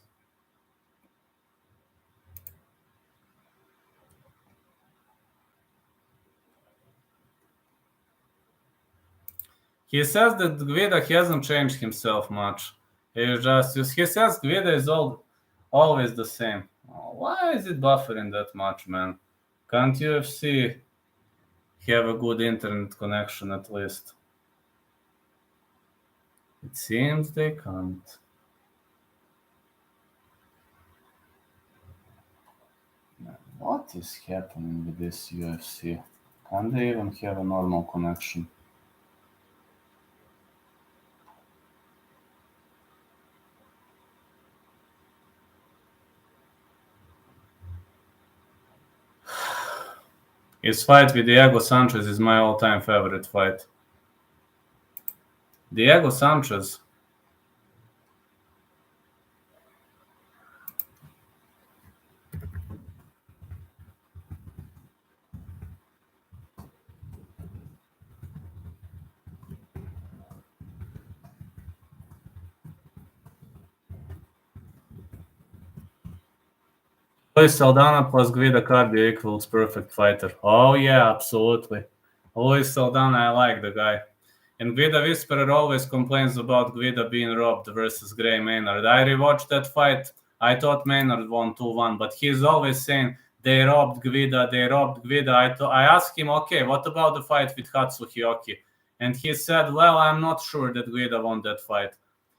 He says that Guida hasn't changed himself much. He says Guida is always the same. Why is it buffering that much, man? Can't UFC have a good internet connection at least? It seems they can't. What is happening with this UFC? Can't they even have a normal connection? His fight with Diego Sanchez is my all-time favorite fight. Diego Sanchez. Luis Saldana plus Guida cardio equals perfect fighter. Oh yeah, absolutely. Luis Saldana, I like the guy. And Guida Whisperer always complains about Guida being robbed versus Gray Maynard. I rewatched that fight. I thought Maynard won 2-1, but he's always saying they robbed Guida, they robbed Guida. I asked him, okay, what about the fight with Hatsuhioki? And he said, well, I'm not sure that Guida won that fight.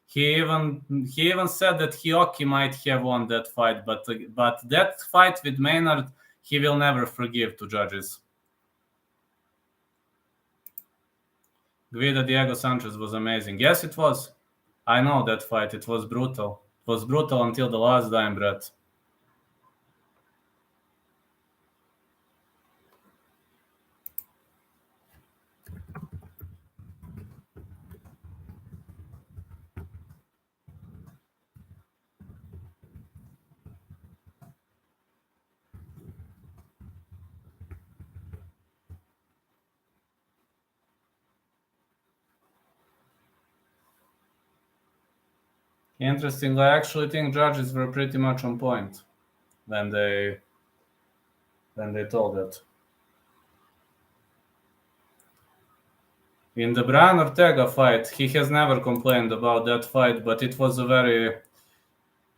He even said that Hioki might have won that fight, but that fight with Maynard, he will never forgive to judges. Guida Diego Sanchez was amazing. Yes, it was. I know that fight. It was brutal. It was brutal until the last dying breath. Interesting. I actually think judges were pretty much on point when they told it. In the Brian Ortega fight, he has never complained about that fight, but it was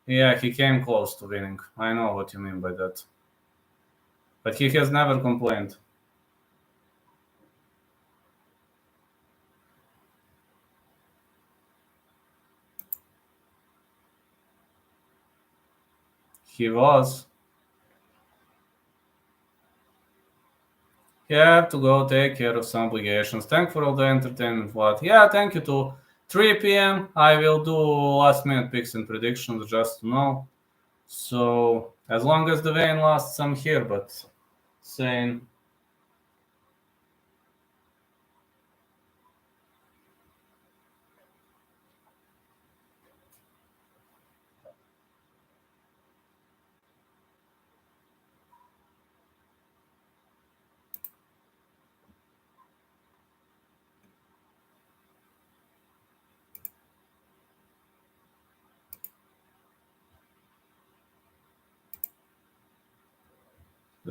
he came close to winning. I know what you mean by that. But he has never complained. He was. You have to go take care of some obligations. Thank for all the entertainment, Vlad. Yeah, thank you too. 3 p.m. I will do last minute picks and predictions just to know. So as long as the vein lasts, I'm here, but saying.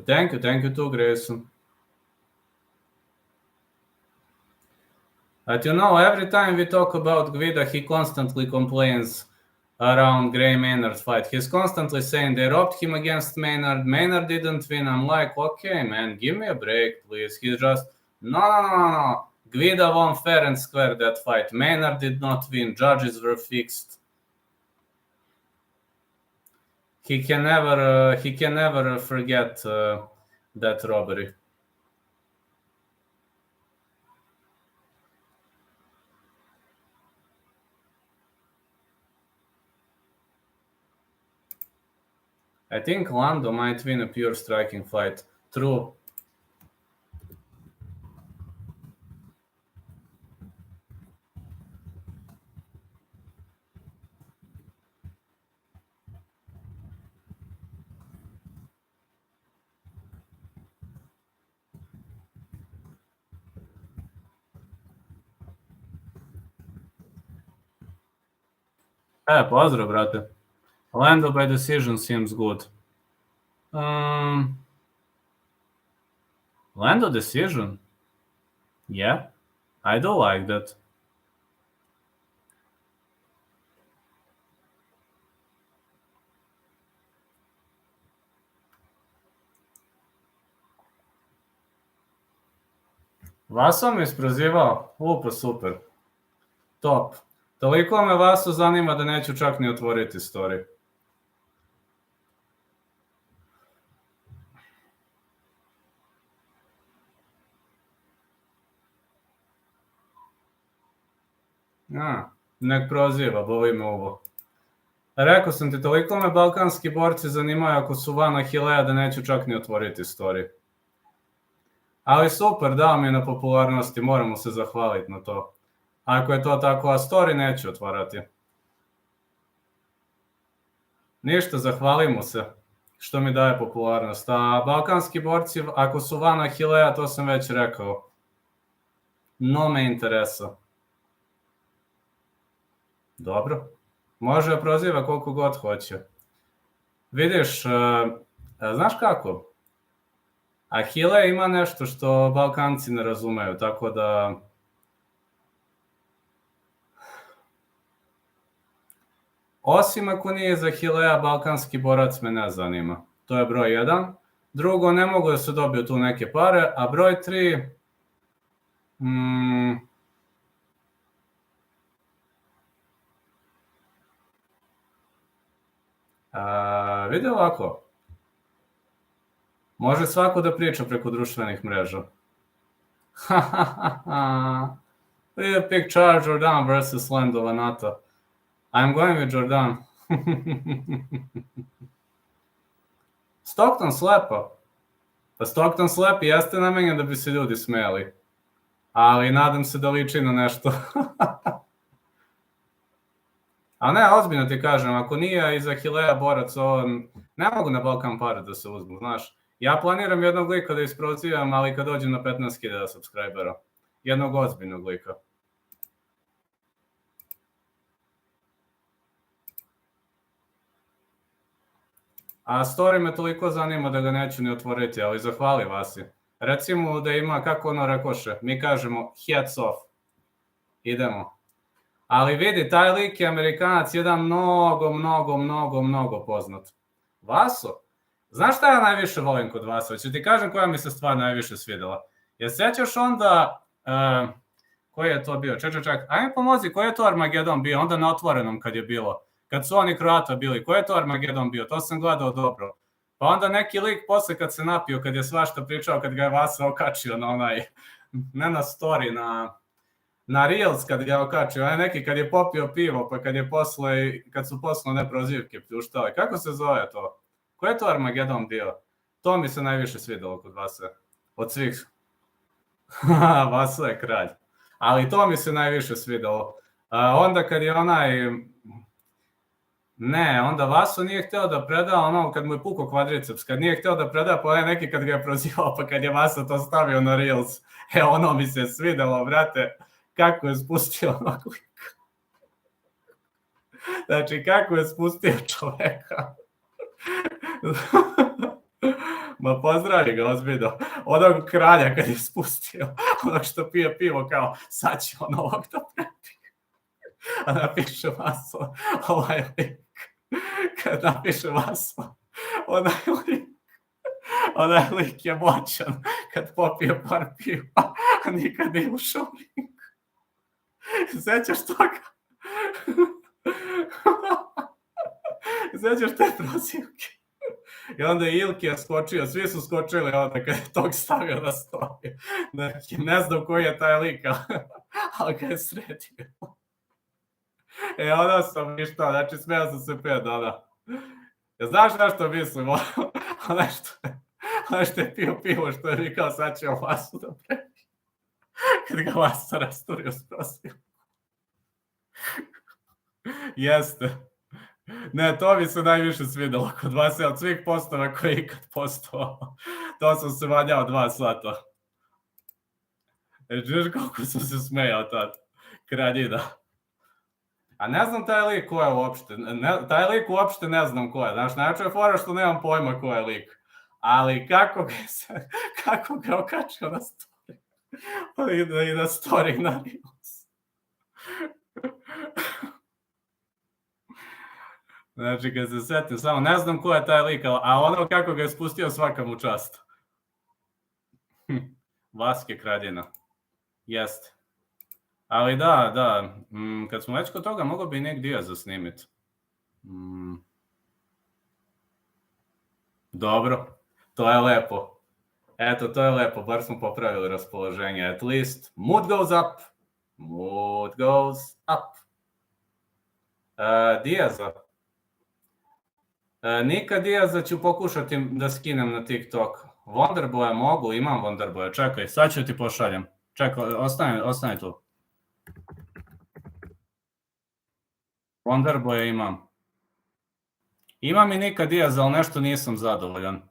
Thank you too, Grayson. But every time we talk about Guida, he constantly complains around Gray Maynard fight. He's constantly saying they robbed him against Maynard. Maynard didn't win. I'm like, okay, man, give me a break, please. He's just, no. Guida won fair and square that fight. Maynard did not win. Judges were fixed. He can never forget that robbery. I think Lando might win a pure striking fight. True. Pozdrav, brate. Lando by decision seems good. Lando decision? Yeah, I do like that. Vaso me isprozivao? Pa super. Top. Toliko me Vaso zanima da neću čak ni otvoriti story. Nek proziva, boli me ovo. Rekao sam ti, toliko me balkanski borci zanimaju ako su van Ahilea da neću čak ni otvoriti story. Ali super, dao mi je na popularnosti, moramo se zahvaliti na to. Ako je to tako, a story neću otvarati. Ništa, zahvalimo se što mi daje popularnost. A balkanski borci, ako su van Ahilea, to sam već rekao. No me interesa. Dobro. Može proziva koliko god hoće. Vidiš, znaš kako? Ahile ima nešto što Balkanci ne razumeju, tako da... Osim ako nije za Ahilea, balkanski borac me ne zanima. To je broj 1. Drugo, ne mogu da se dobiju tu neke pare, a broj 3... Vidi ovako. Može svako da priča preko društvenih mreža. We pick Charles Jordan versus Lando Vanato. I'm going with Jordan. Stockton slepa. Pa Stockton slepi jeste namenjen da bi se ljudi smeli. Ali nadam se da liči na nešto. A ne, ozbiljno ti kažem, ako nije iz Ahilea borac, ne mogu na Balkan pare da se uzmu, znaš. Ja planiram jednog lika da isprozivam, ali kad dođem na 15.000 subscribera. Jednog ozbiljnog lika. A story me toliko zanima da ga neću ni otvoriti, ali zahvali Vasi. Recimo da ima, kako ono rekoše, mi kažemo hats off. Idemo. Ali vidi, taj lik je Amerikanac, jedan mnogo poznat. Vaso? Znaš šta ja najviše volim kod Vasa? Hoću ti kažem koja mi se stvar najviše svidela. Jel sećaš onda, koji je to bio? Ček, ajme pomozi, koji je to Armagedon bio? Onda na Otvorenom kad je bilo. Kad su oni Kroata bili, koji je to Armagedon bio? To sam gledao dobro. Pa onda neki lik posle kad se napio, kad je svašta pričao, kad ga je Vasa okačio na onaj, ne na story, na Reels kad ga okačio, neki kad je popio pivo, pa kad su posle one prozivke pljuštale. Kako se zove to? Ko je to Armagedon bio? To mi se najviše svidelo kod Vase. Od svih. Vaso je kralj. Ali to mi se najviše svidelo. Onda kad je onda Vaso nije hteo da preda kad mu je pukao kvadriceps, kad nije hteo da preda, pa neki kad ga je prozivao, pa kad je Vaso to stavio na Reels, ono mi se svidelo, brate, kako je spustio onog lika. Znači, kako je spustio čoveka. Ma pozdravi ga ozbiljno. Onog kralja kad je spustio, onog što pije pivo kao, sad će ovog da prepije. A napiše Vaso, ovaj lik. Kad napiše Vaso, onaj lik je moćan kad popije par piva, a nikad nije ušao u ring. Sećaš toga? Sećaš te prozivke? I onda je Ilke skočio, svi su skočili onda kad je tog stavio na stoji. Ne znam koji je taj lik, ali ga je sredio. Onda sam ništa, znači smeo sam se 5 dana. Znaš na što mislim? Ono što je pio pivo, što je vikao sad će Vasu da prepije. Kad ga Vasa rasturio s prozivkom. Jeste. Ne, to mi se najviše svidelo kod vas, od svih postava koji je ikad postovao. To sam se vanjao 2 sata. Znaš koliko sam se smejao tad. Kraljina. A ne znam taj lik ko je uopšte. Taj lik uopšte ne znam ko je. Znaš, najveća je fora što nemam pojma ko je lik. Ali kako ga okačio na story. I na story na Reels. Znači, kad se setim, samo ne znam ko je taj lik, a ono kako ga je spustio svaka mu čast. Vaske kraljina. Jeste. Ali da, kad smo već kod toga, mogo bi Nick Diaz snimiti. Dobro, to je lepo. Eto, to je lepo, bar smo popravili raspoloženje. At least, mood goes up. Mood goes up. Diaza. Nika Diaza ću pokušati da skinem na TikTok. Wonderboya mogu, imam Wonderboya. Čekaj, sad ću ti pošaljem. Čekaj, ostani tu. Wonderboya imam. Imam i Nika Diaza, ali nešto nisam zadovoljan.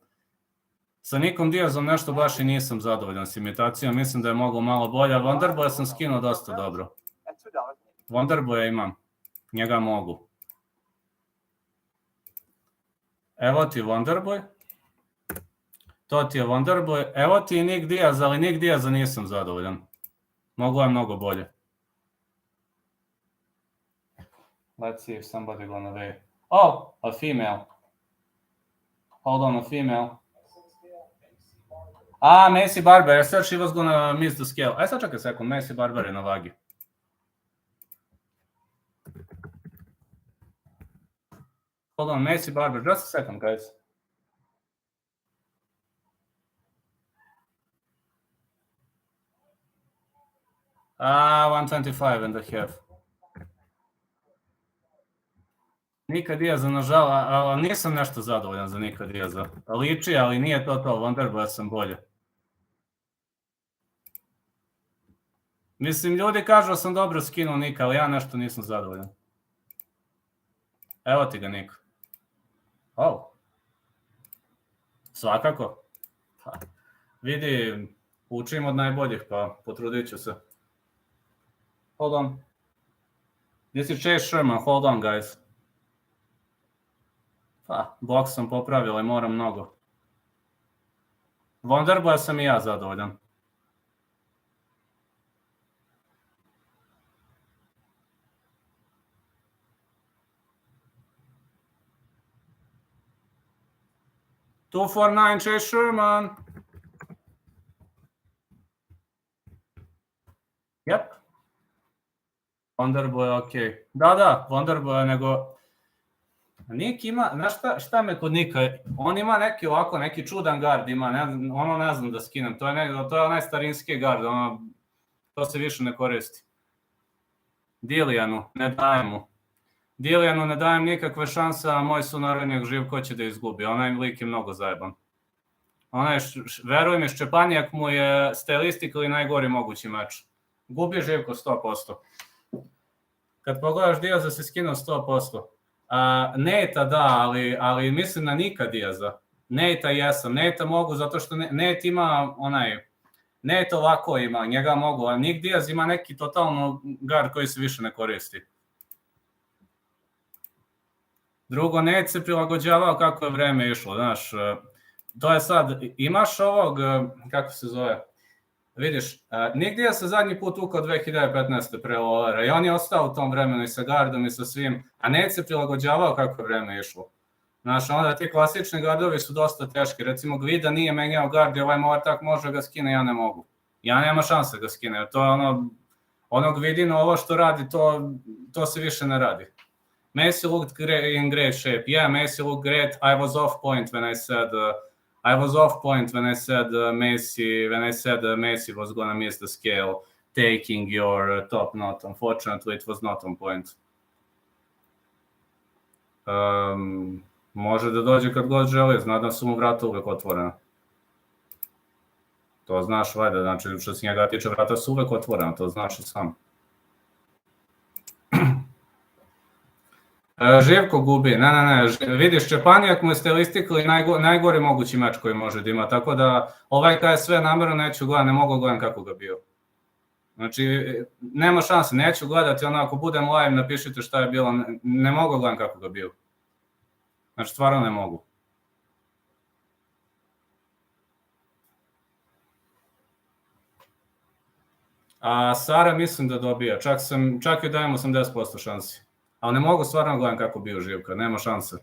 Sa Nikom Diazom nešto baš i nisam zadovoljan s imitacijom. Mislim da je moglo malo bolje. Wonderboya sam skinuo dosta dobro. Wonderboya imam. Njega mogu. Evo ti Wonderboy. To ti je Wonderboy. Evo ti i Nick Diaz, ali Nick Diaza nisam zadovoljan. Moglo je mnogo bolje. Let's see if somebody gonna wait. Oh, a female. Hold on, a female. Macy Barber. I said she was gonna miss the scale. Aj sad čekaj sekund, Macy Barber je na vagi. Hold on, Macy Barber, just a second, guys. Ah, 125 and a half. Nika Diaza, nažal, nisam nešto zadovoljan za Nika Diaza. Liči, ali nije to, Wonderboya sam bolje. Mislim, ljudi kažu da sam dobro skinuo Nika, ali ja nešto nisam zadovoljan. Evo ti ga, Nika. Oh. Svakako. Vidi, učim od najboljih, pa potrudit ću se. Hold on. This is Chase Sherman, hold on, guys. Blok sam popravila i moram mnogo. Wonderboya sam i ja zadovoljan. Two for 9, Chase Sherman. Yep. Wonderboy, ok. Da, Wonderboy, nego... Nik ima, znaš šta me kod Nika, on ima neki čudan gard, ne znam da skinem, to je onaj starinski gard, to se više ne koristi. Dilijanu, ne dajem mu. Dilijanu ne dajem nikakve šanse, a moj sunarodnjak Živko će da izgubi. Onaj lik je mnogo zajeban. Veruj mi, Ščepanjak mu je stilistically najgori mogući meč. Gubi Živko 100%. Kad pogledaš, Diaza se skinuo 100%. Neta da, ali mislim na Nika Diaza. Neta jesam. Neta mogu zato što Net ima Net ovako ima, njega mogu, a Nick Diaz ima neki totalno gard koji se više ne koristi. Drugo, Net se prilagođavao kako je vreme išlo, znaš. To je sad, imaš ovog, kako se zove, vidiš, Nick Diaz se zadnji put ukao 2015. pre Lawlera i on je ostao u tom vremenu i sa gardom i sa svim, a Net se prilagođavao kako je vreme išlo. Znaš, onda ti klasični gardovi su dosta teški, recimo Gvida nije menjao gard i ovaj Moartak može ga skine, ja ne mogu. Ja nema šanse ga skine, to je ono Gvidino, ovo što radi, to se više ne radi. Messi looked in great shape. Yeah, Messi looked great. I was off point when I said Messi was gonna miss the scale, taking your top knot. Unfortunately, it was not on point. Može da dođe kad god želi, zna da su mu vrata uvek otvorena. To znaš, valjda, znači što se njega tiče, vrata su uvek otvorena, to znaš i sam. Živko gubi, ne, vidiš, Ščepanjak mu je stilistically najgori mogući meč koji može da ima, tako da ovaj kada je sve namerno neću gledati, ne mogu gledati kako ga bio. Znači, nema šanse, neću gledati, ako budem live, napišite šta je bilo, ne mogu gledati kako ga bio. Znači, stvarno ne mogu. A Sara mislim da dobija, čak i dajem 80% šansi. Ali ne mogu stvarno gledam kako bio Živka, nema šanse.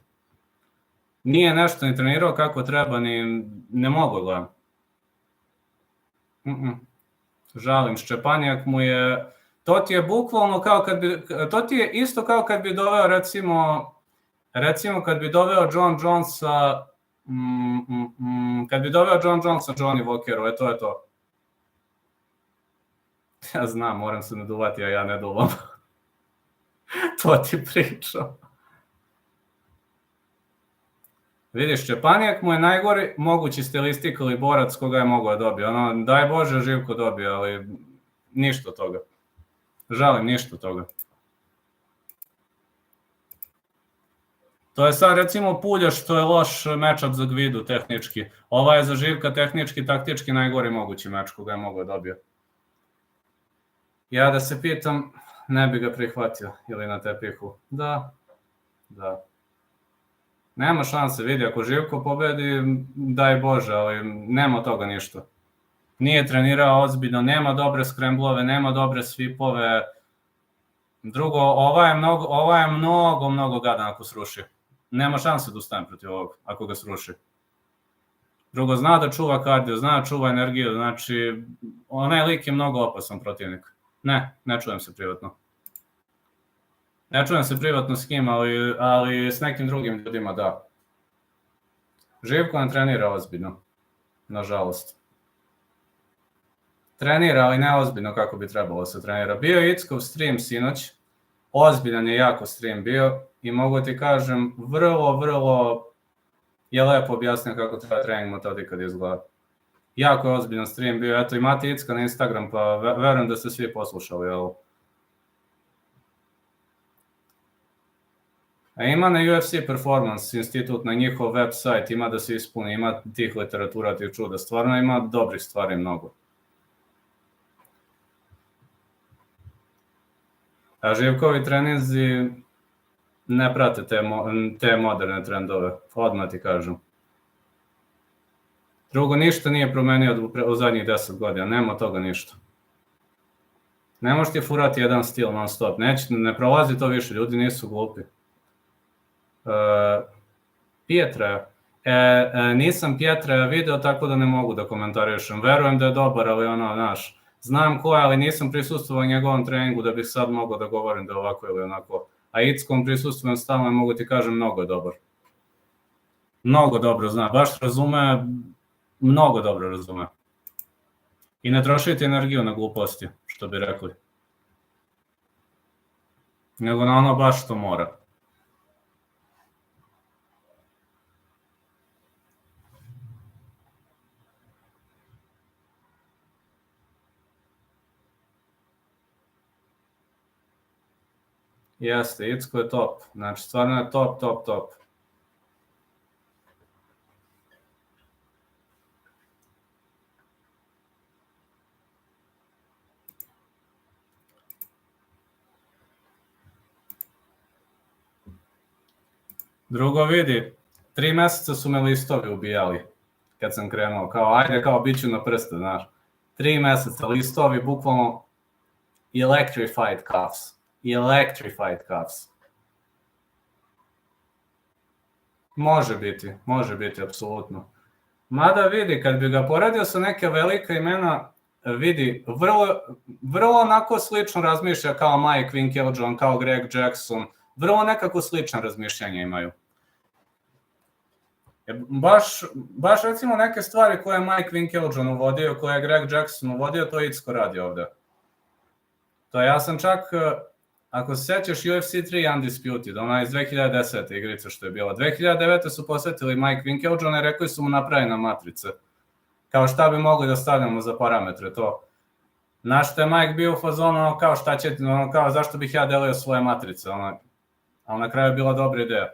Nije nešto ni trenirao kako treba, ni ne mogu gledam. Žalim, Ščepanjak mu je, to ti je bukvalno kao kad bi, to ti je isto kao kad bi doveo recimo kad bi doveo John Jonesa, Johnny Walkeru, to je to. Ja znam, moram se naduvati, a ja ne duvam. To ti pričam. Vidiš, Ščepanjak mu je najgori mogući stilistically borac koga je mogao dobiti. Daj Bože Živko dobije, ali ništa od toga. Žalim, ništa od toga. To je sad recimo Pulja što je loš matchup za Gvidu tehnički. Ova je za Živka tehnički, taktički najgori mogući meč koga je mogao dobiti. Ja da se pitam, ne bi ga prihvatio ili na tepihu. Da. Nema šanse, vidi, ako Živko pobedi, daj Bože, ali nema toga ništa. Nije trenirao ozbiljno, nema dobre skremblove, nema dobre svipove. Drugo, ova je mnogo gadan ako sruši. Nema šanse da ustane protiv ovog, ako ga sruši. Drugo, zna da čuva kardio, zna da čuva energiju, znači, onaj lik je mnogo opasan protivnik. Ne čujem se privatno. Ne čujem se privatno s kim, ali s nekim drugim ljudima, da. Živko ne trenira ozbiljno, nažalost. Trenira, ali ne ozbiljno kako bi trebalo se trenira. Bio je Ickov stream sinoć, ozbiljan je jako stream bio i mogu ti kažem, vrlo je lepo objasnio kako treba trening metodika da izgleda. Jako je ozbiljan stream bio, eto imate Icka na Instagram, pa verujem da ste svi poslušali, jel? A ima na UFC Performance institut, na njihov website, ima da se ispuni, ima tih literatura, tih čuda, stvarno ima dobrih stvari mnogo. A Živkovi treninzi ne prate te moderne trendove, odmah ti kažem. Drugo, ništa nije promenio u zadnjih 10 godina, nema toga ništa. Ne možeš ti furati jedan stil non stop, ne prolazi to više, ljudi nisu glupi. Pietra, nisam Pietra video, tako da ne mogu da komentarišem. Verujem da je dobar, ali znaš, znam ko je, ali nisam prisustvovao njegovom treningu da bih sad mogao da govorim da je ovako ili onako. A Ickom prisustvujem stalno i mogu ti kažem mnogo je dobar. Mnogo dobro zna, baš razume, mnogo dobro razume. I ne trošiti energiju na gluposti, što bi rekli. nego na ono baš što mora. Jeste, Icko je top. Znači, stvarno je top. Drugo, vidi, 3 meseca su me listovi ubijali kad sam krenuo. Kao, ajde, kao, bit ću na prste, znaš. 3 meseca, listovi, bukvalno electrified cuffs. Može biti, apsolutno. Mada vidi, kad bi ga poredio sa neke velika imena, vidi, vrlo onako slično razmišlja kao Mike Winkeljohn, kao Greg Jackson, vrlo nekako slično razmišljanje imaju. Baš recimo neke stvari koje je Mike Winkeljohn uvodio, koje je Greg Jackson uvodio, to Icko radi ovde. To ja sam čak, ako se sjećaš UFC 3 Undisputed, ona iz 2010. igrica što je bila. 2009. su posjetili Mike Winkeljohn i rekli su mu napravljena matrice. Kao šta bi mogli da stavljamo za parametre, to. Na što je Mike bio u fazonu, kao šta će, kao zašto bih ja delio svoje matrice, ali na kraju je bila dobra ideja.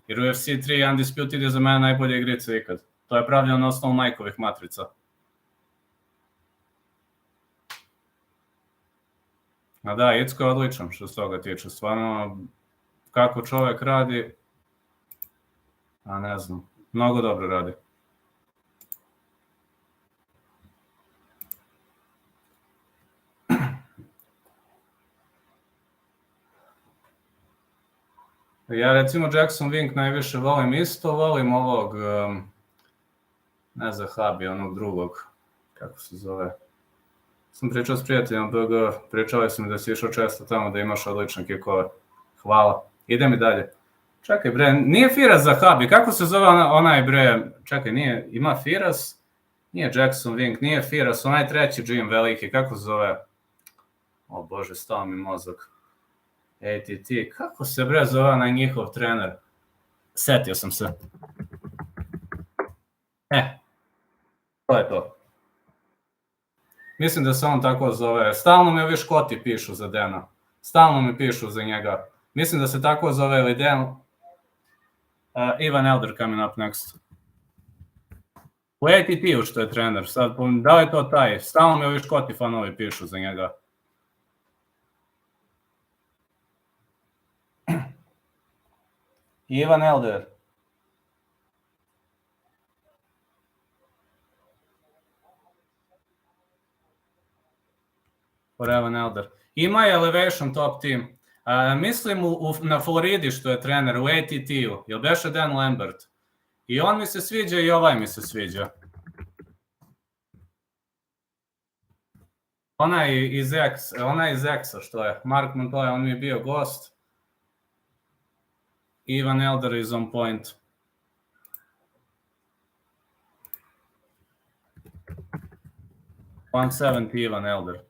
Jer UFC 3 Undisputed je za mene najbolja igrica ikad. To je pravljeno na osnovu Mike-ovih matrica. A da, Icko je odličan što se toga tiče. Stvarno, kako čovek radi, a ne znam, mnogo dobro radi. Ja recimo Jackson Wink najviše volim isto, volim ovog, ne znam, Habi, onog drugog, kako se zove. Sam pričao s prijateljima BG, pričali su mi da si išao često tamo da imaš odlične kikove. Hvala. Ide mi dalje. Čekaj bre, nije Firas za Habi, kako se zove onaj bre, čekaj, nije, ima Firas, nije Jackson Wink, nije Firas, onaj treći džim veliki, kako se zove? O bože, stao mi mozak. ATT, kako se bre zove onaj njihov trener? Setio sam se. To je to. Mislim da se on tako zove. Stalno mi ovi Škoti pišu za Dena. Stalno mi pišu za njega. Mislim da se tako zove ili Den. Ivan Elder coming up next. U ATT-u što je trener. Sad, da li je to taj? Stalno mi ovi Škoti fanovi pišu za njega. Ivan Elder. For Evan Elder. Ima je Elevation top team. Mislim na Floridi što je trener, u ATT-u. Jel beše Dan Lambert? I on mi se sviđa i ovaj mi se sviđa. Onaj iz X-a što je. Mark Montoya, on mi je bio gost. Ivan Elder is on point. $170 Ivan Elder.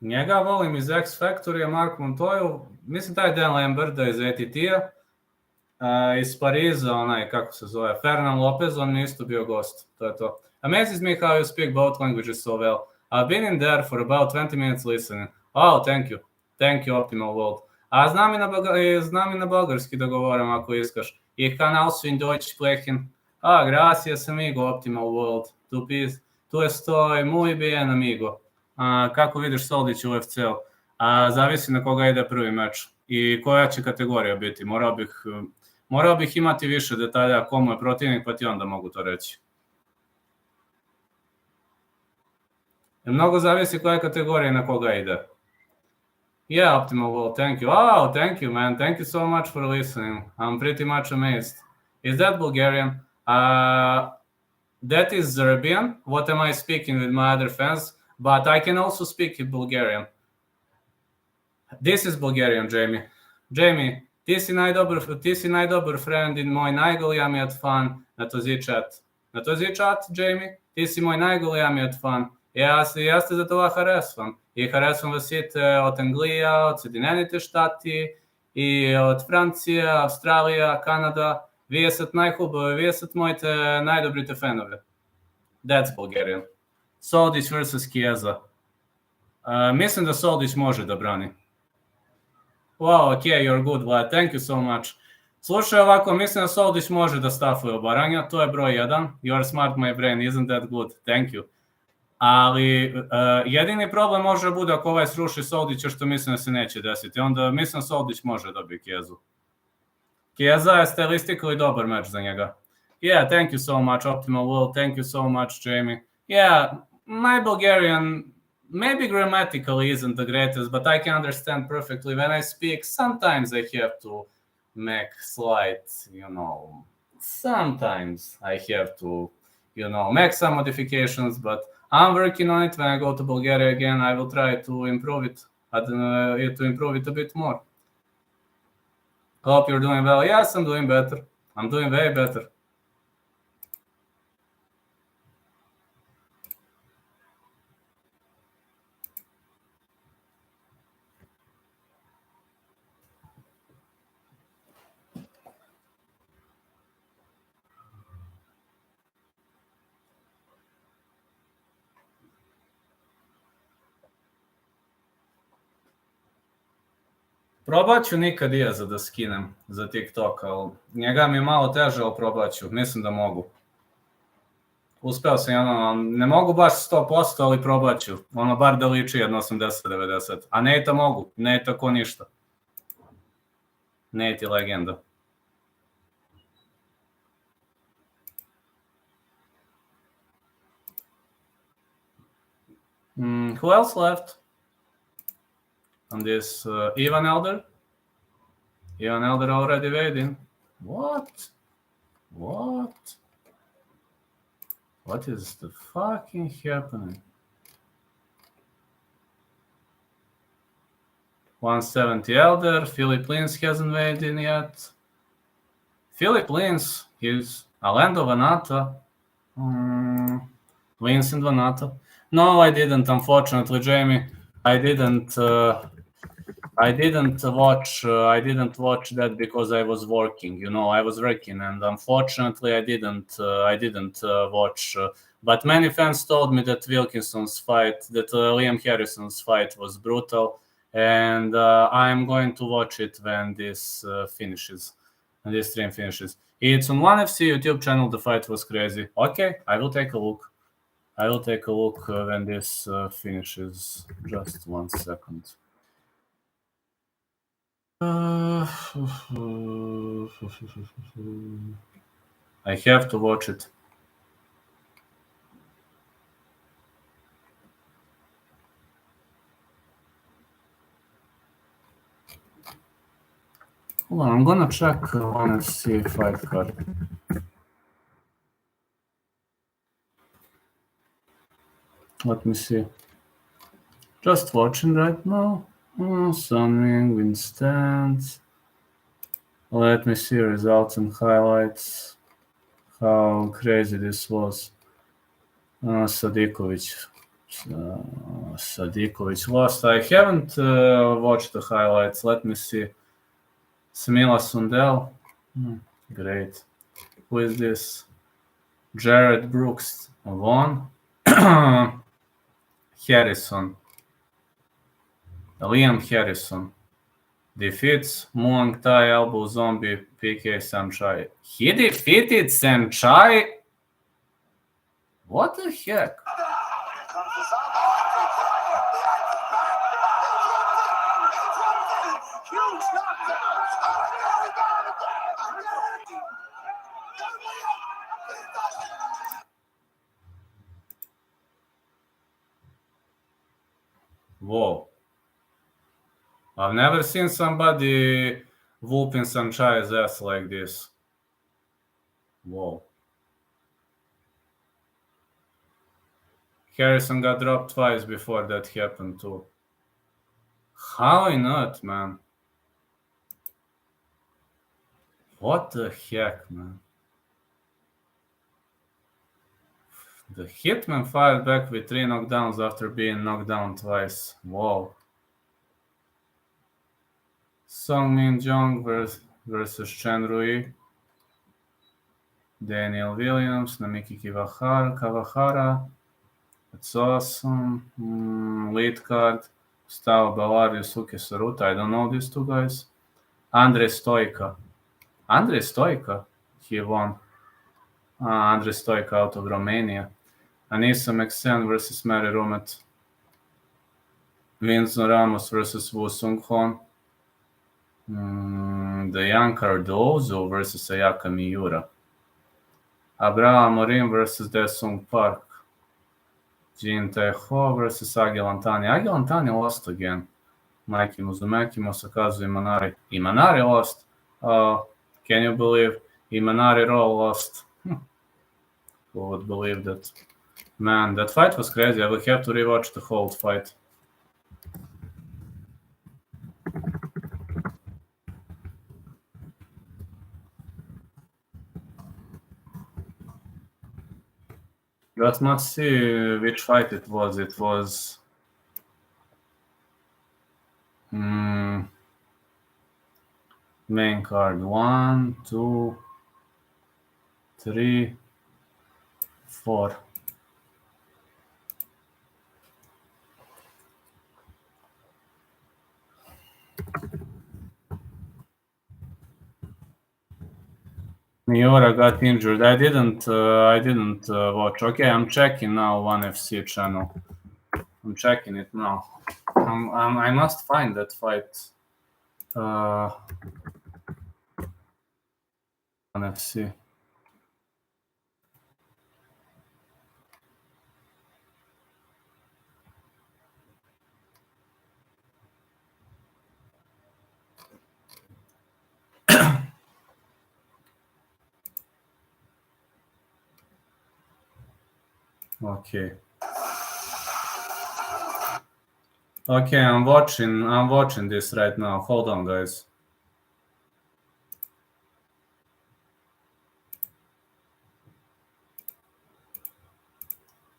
Njega volim iz X Factory-a, Mark Montoya, mislim taj Dan Lamberta iz ATT-a, iz Pariza, onaj, kako se zove, Fernan Lopez, on mi isto bio gost, to je to. Amazes me how you speak both languages so well. I've been in there for about 20 minutes listening. Oh, thank you, Optimal World. A znam i na bulgarski da govorim ako iskaš. Ich kann also in Deutsch sprechen. Gracias amigo, Optimal World. Tu estoy muy bien amigo. Kako vidiš Soldić u UFC-u? Zavisi na koga ide prvi meč i koja će kategorija biti. Morao bih imati više detalja komu je protivnik, pa ti onda mogu to reći. Mnogo zavisi koja kategorija na koga ide. Yeah, Optimal World, thank you. Oh, thank you, man. Thank you so much for listening. I'm pretty much amazed. Is that Bulgarian? That is Serbian. What am I speaking with my other fans? But I can also speak Bulgarian. This is Bulgarian, Jamie. Jamie, ti si najdobar friend in moj najgoljamiat fan na този чат. На този чат, Jamie, ти си мой най-голямият фан. И аз те за това харесвам. И харесвам всите от Англия, от Съединените щати, и от Франция, Австралия, Канада. Вие сте най-хубави, вие сте моите най-добрите фенове. That's Bulgarian. Soldić versus Chiesa. Mislim da Soldić može da brani. Wow, okay, you're good, Vlad. Thank you so much. Slušaj ovako, mislim da Soldić može da stafuje obaranja, to je broj 1. You are smart, my brain, isn't that good? Thank you. Ali jedini problem može bude ako ovaj sruši Soldića, što mislim da se neće desiti. Onda mislim da Soldić može dobiti Chiesu. Chiesa je stylistically dobar meč za njega. Yeah, thank you so much, Optimal Will. Thank you so much, Jamie. Yeah, my Bulgarian maybe grammatically isn't the greatest, but I can understand perfectly. When I speak, sometimes I have to make slight, sometimes I have to, make some modifications, but I'm working on it. When I go to Bulgaria again, I will try to improve it, a bit more. Hope you're doing well. Yes, I'm doing better. I'm doing way better. Probat ću nikad Diaza da skinem za TikTok, ali njega mi je malo teže, ali probat ću. Mislim da mogu. Uspeo sam ne mogu baš 100%, ali probat ću. Bar da liči 1.80-90. A Nate mogu, Nate ko ništa. Nate je legenda. Who else left? On this Ivan Elder. Ivan Elder already weighed in. What? What is the fucking happening? 170 Elder. Philip Lins hasn't weighed in yet. Philip Lins, he's Alendo Vanata. Lins and Vanata. No, I didn't, unfortunately, Jamie. I didn't watch that because I was working. I was working, and unfortunately, I didn't watch. But many fans told me that Liam Harrison's fight was brutal, and I'm going to watch it when this finishes, when this stream finishes. It's on ONE FC YouTube channel. The fight was crazy. Okay, I will take a look. When this finishes. Just 1 second. I have to watch it. Hold on, I'm gonna check ONE FC fight card. Let me see. Just watching right now. Sunwing, win stands. Let me see results and highlights. How crazy this was. Sadikovic lost. I haven't watched the highlights. Let me see. Smila Sundell. Great. Who is this? Jared Brooks won. Harrison. Liam Harrison defeats Muang Thai Elbow Zombie PK Sanchai. He defeated Sanchai? What the heck? Whoa. I've never seen somebody whooping Sanchai's ass like this. Whoa. Harrison got dropped twice before that happened too. How not, man? What the heck, man? The Hitman fired back with 3 knockdowns after being knocked down twice. Whoa. Song Min Jong versus Chen Rui. Daniel Williams, Namiki Kawahara. It's awesome. Lead card. Gustavo Bavario, Suki Saruta. I don't know these two guys. Andre Stoica. He won. Andre Stoica out of Romania. Anissa Meksen versus Mary Rumet. Vincent Ramos versus Wu Sung Hon. Dejan Cardozo versus Ayaka Miura. Abraham Morin versus Daesung Park. Jin Tae-ho versus Agil Antani. Agil Antani lost again. Mikey Muzumaki, Masakazu Imanari. Imanari lost. Can you believe Imanari Raw lost? Who would believe that? Man, that fight was crazy. I will have to rewatch the whole fight. Let's not see which fight it was. It was main card 1, 2, 3, 4. Miura got injured. I didn't watch. Okay, I'm checking now ONE FC channel. I'm checking it now. I must find that fight. ONE FC. Okay. Okay, I'm watching this right now. Hold on, guys.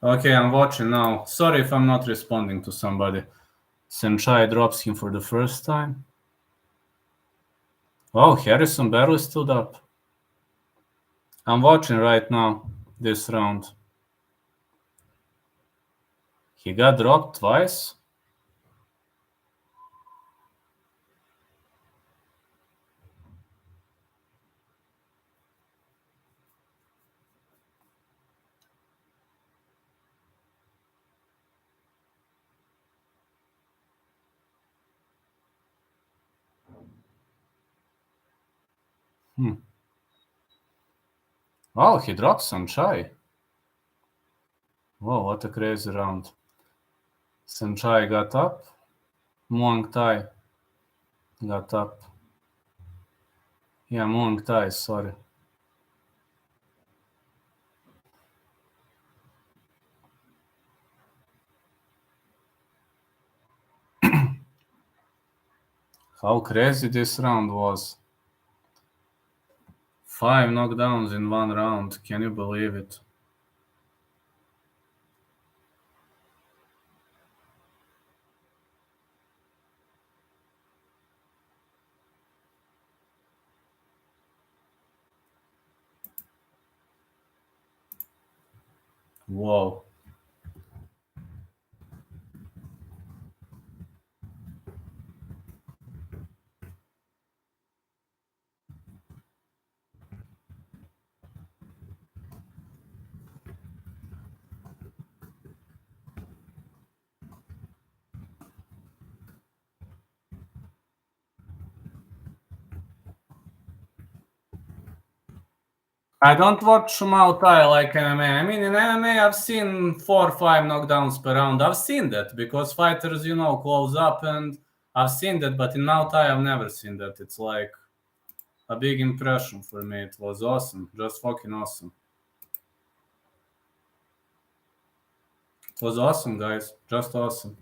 Okay, I'm watching now. Sorry if I'm not responding to somebody. Senchai drops him for the first time. Oh, Harrison Barrow stood up. I'm watching right now this round. He got dropped twice. Oh, he dropped Senchai. Whoa, what a crazy round. Senchai got up. Muang Thai got up. Yeah, Muang Thai, sorry. How crazy this round was. 5 knockdowns in one round. Can you believe it? Whoa. I don't watch Muay Thai like MMA. I mean, in MMA, I've seen 4 or 5 knockdowns per round. I've seen that because fighters, close up, and I've seen that. But in Muay Thai, I've never seen that. It's like a big impression for me. It was awesome. Just fucking awesome. It was awesome, guys. Just awesome.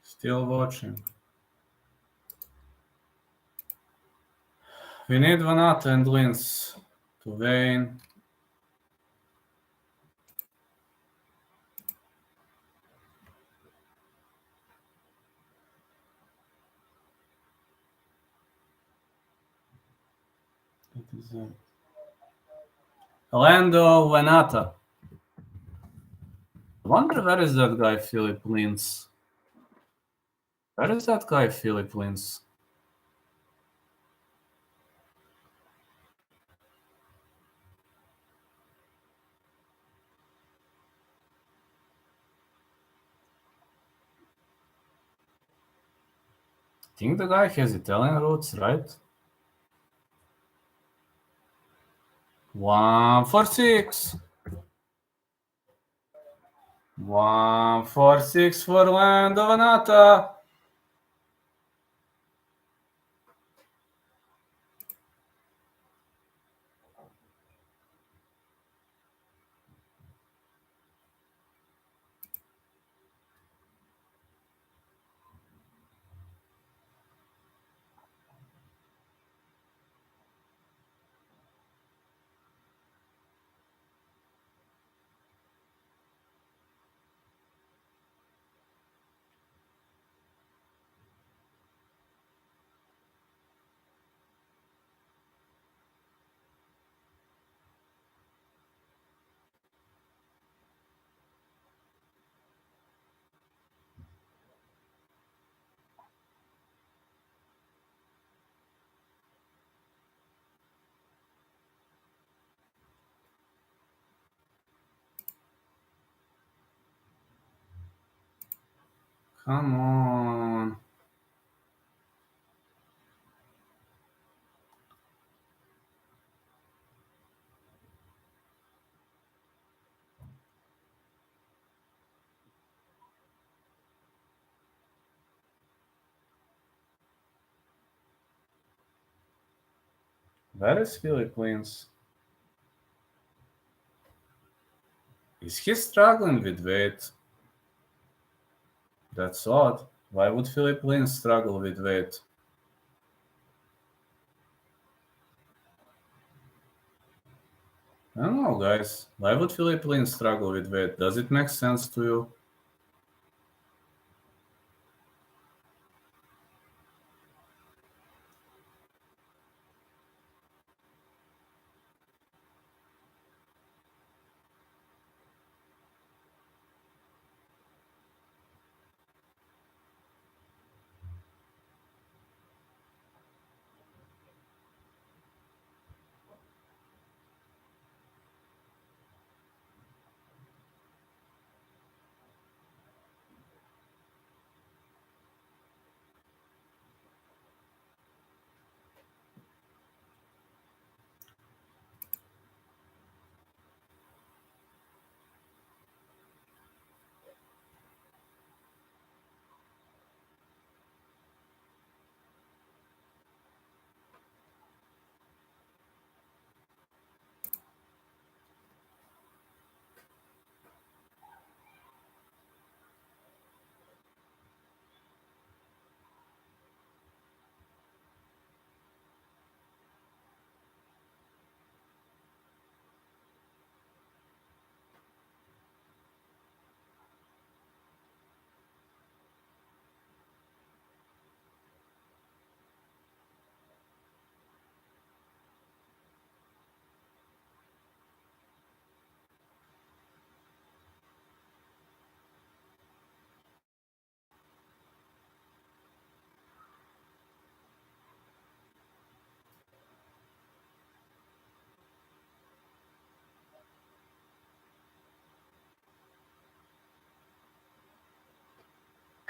Still watching. We need Vanata and Lins to win. That is it. Lando Vanata. I wonder where is that guy Philip Lins? Where is that guy Philip Lins? I think the guy has Italian roots, right? 146. 146 for Lando Vanata. Come on. Where is Philip Lins? Is he struggling with weight? That's odd. Why would Philip Lins struggle with weight? I don't know, guys. Why would Philip Lins struggle with weight? Does it make sense to you?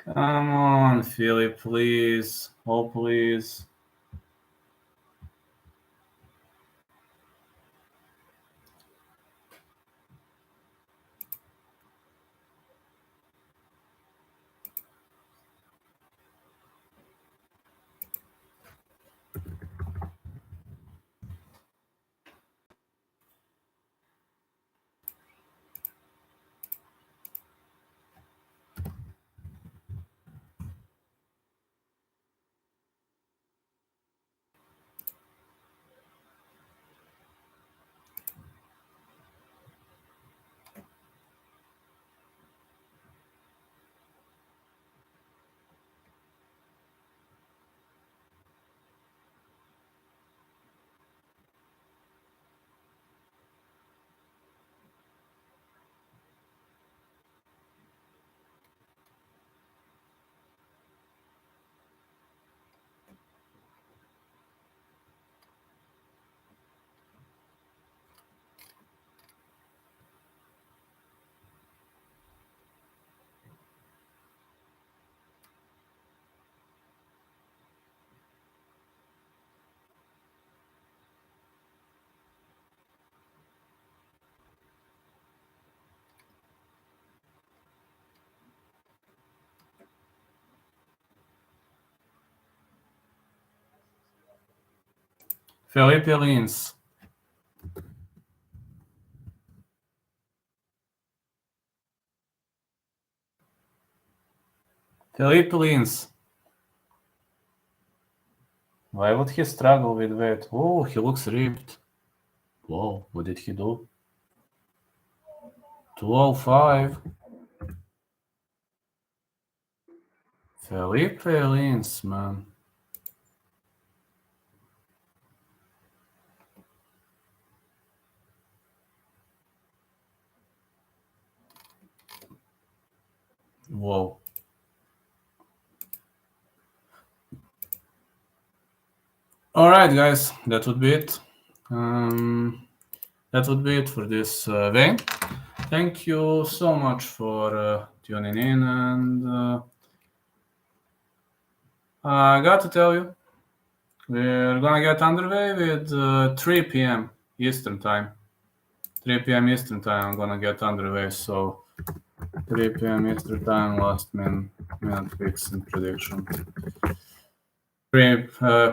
Come on, Philip, please. Oh, please. Felipe Lins. Felipe Lins. Why would he struggle with weight? Oh, he looks ripped. Whoa, what did he do? 205. Felipe Lins, man. Whoa. All right, guys, that would be it. That would be it for this weigh. Thank you so much for tuning in, and I got to tell you, we're gonna get underway with 3 p.m. Eastern time. 3 p.m. Eastern time, I'm gonna get underway. So 3 p.m. Eastern time, last minute picks and predictions. 3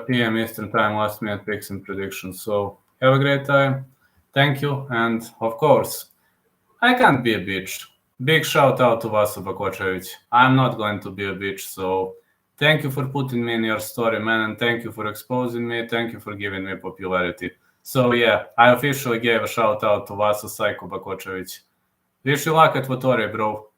p.m. Eastern time, last minute picks and predictions. So have a great time. Thank you, and of course, I can't be a bitch. Big shout out to Vasa Bakočević. I'm not going to be a bitch, so thank you for putting me in your story, man, and thank you for exposing me. Thank you for giving me popularity. So yeah, I officially gave a shout out to Vasa Psycho Bakočević. Wish you luck at Vatori, bro.